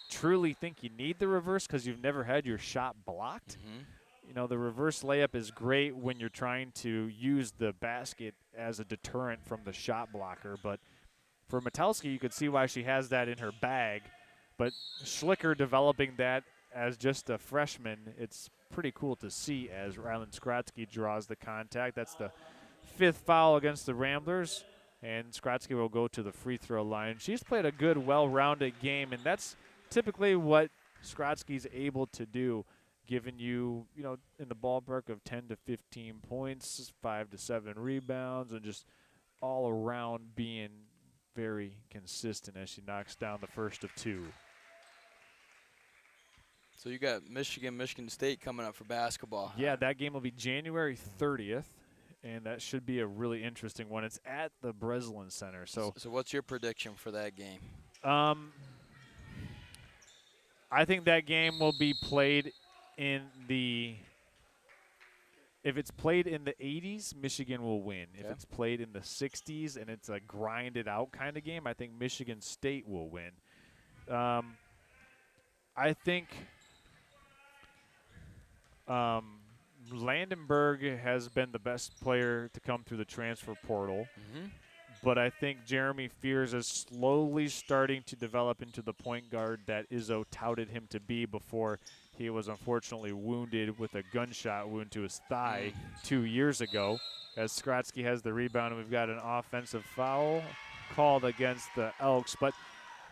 F: truly think you need the reverse because you've never had your shot blocked. You know, the reverse layup is great when you're trying to use the basket as a deterrent from the shot blocker. But for Metelski, you could see why she has that in her bag. But Schlicker developing that as just a freshman, it's pretty cool to see as Rylan Skrotsky draws the contact. That's the 5th foul against the Ramblers, and Skrotsky will go to the free throw line. She's played a good, well-rounded game, and that's typically what Skrotsky's able to do, giving you, you know, in the ballpark of 10 to 15 points, 5 to 7 rebounds, and just all around being very consistent as she knocks down the first of 2.
K: So you got Michigan State coming up for basketball.
F: Yeah, that game will be January 30th, and that should be a really interesting one. It's at the Breslin Center. So
K: what's your prediction for that game?
F: I think that game will be played in the – if it's played in the 80s, Michigan will win. If it's played in the 60s and it's a grinded-out kind of game, I think Michigan State will win. I think – Landenberg has been the best player to come through the transfer portal, but I think Jeremy Fears is slowly starting to develop into the point guard that Izzo touted him to be before he was unfortunately wounded with a gunshot wound to his thigh 2 years ago. As Skrotsky has the rebound, and we've got an offensive foul called against the Elks. But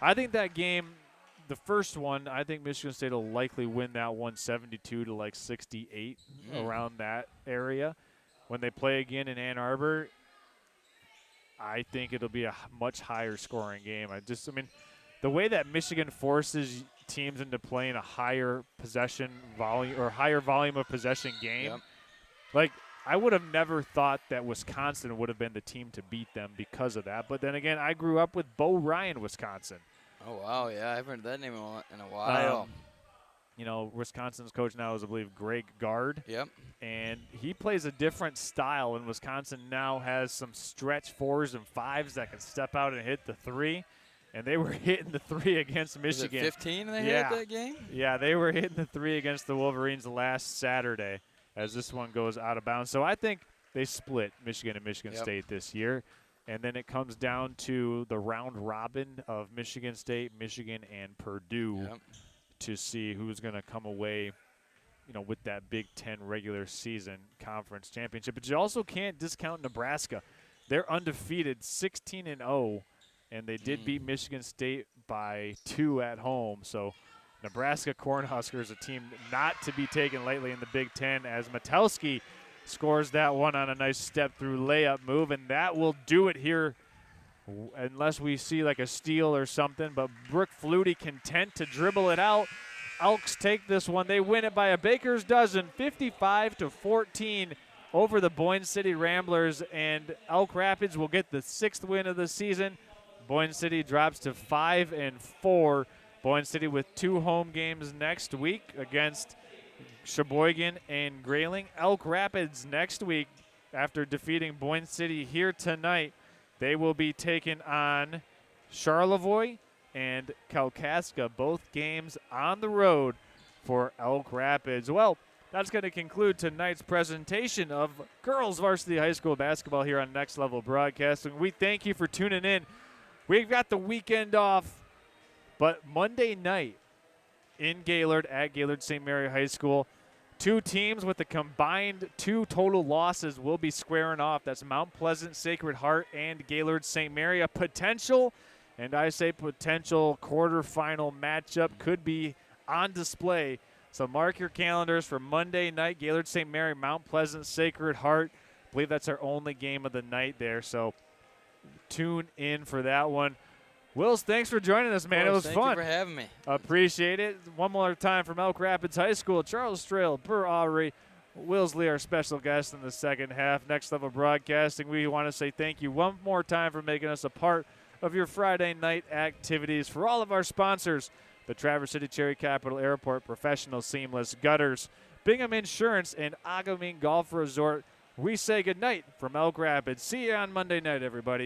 F: I think that game – the first one, I think Michigan State will likely win that one 72 to like 68, around that area. When they play again in Ann Arbor, I think it'll be a much higher scoring game. I mean, the way that Michigan forces teams into playing a higher possession volume or higher volume of possession game, like I would have never thought that Wisconsin would have been the team to beat them because of that. But then again, I grew up with Bo Ryan, Wisconsin.
K: Oh, wow, yeah, I haven't heard that name in a while.
F: You know, Wisconsin's coach now is, I believe, Greg Gard.
K: Yep.
F: And he plays a different style, and Wisconsin now has some stretch 4s and 5s that can step out and hit the 3. And they were hitting the 3 against Michigan.
K: Was it 15 they hit that game?
F: Yeah, they were hitting the 3 against the Wolverines last Saturday as this one goes out of bounds. So I think they split Michigan and Michigan State this year. And then it comes down to the round robin of Michigan State, Michigan, and Purdue to see who's going to come away, you know, with that Big Ten regular season conference championship. But you also can't discount Nebraska. They're undefeated, 16-0, and they did beat Michigan State by 2 at home. So Nebraska Cornhuskers, a team not to be taken lightly in the Big Ten, as Metelski scores that one on a nice step-through layup move, and that will do it here unless we see like a steal or something. But Brooke Flutie content to dribble it out. Elks take this one. They win it by a baker's dozen, 55-14 over the Boyne City Ramblers, and Elk Rapids will get the 6th win of the season. Boyne City drops to 5-4. Boyne City with 2 home games next week against Sheboygan and Grayling. Elk Rapids next week, after defeating Boyne City here tonight, they will be taking on Charlevoix and Kalkaska, both games on the road for Elk Rapids. Well, that's going to conclude tonight's presentation of girls varsity high school basketball here on Next Level Broadcasting. We thank you for tuning in. We've got the weekend off, but Monday night in Gaylord at Gaylord St. Mary High School, 2 teams with a combined 2 total losses will be squaring off. That's Mount Pleasant Sacred Heart and Gaylord St. Mary. A potential, and I say potential, quarterfinal matchup could be on display. So mark your calendars for Monday night, Gaylord St. Mary, Mount Pleasant Sacred Heart. I believe that's our only game of the night there, so tune in for that one. Wills, thanks for joining us, man. It was
K: Thank
F: fun.
K: you for having me.
F: Appreciate it. One more time from Elk Rapids High School, Charles Strail, Burr Aubrey, Wilsley, our special guest in the second half. Next Level Broadcasting, we want to say thank you one more time for making us a part of your Friday night activities. For all of our sponsors, the Traverse City Cherry Capital Airport, Professional Seamless Gutters, Bingham Insurance, and Agaming Golf Resort, we say goodnight from Elk Rapids. See you on Monday night, everybody.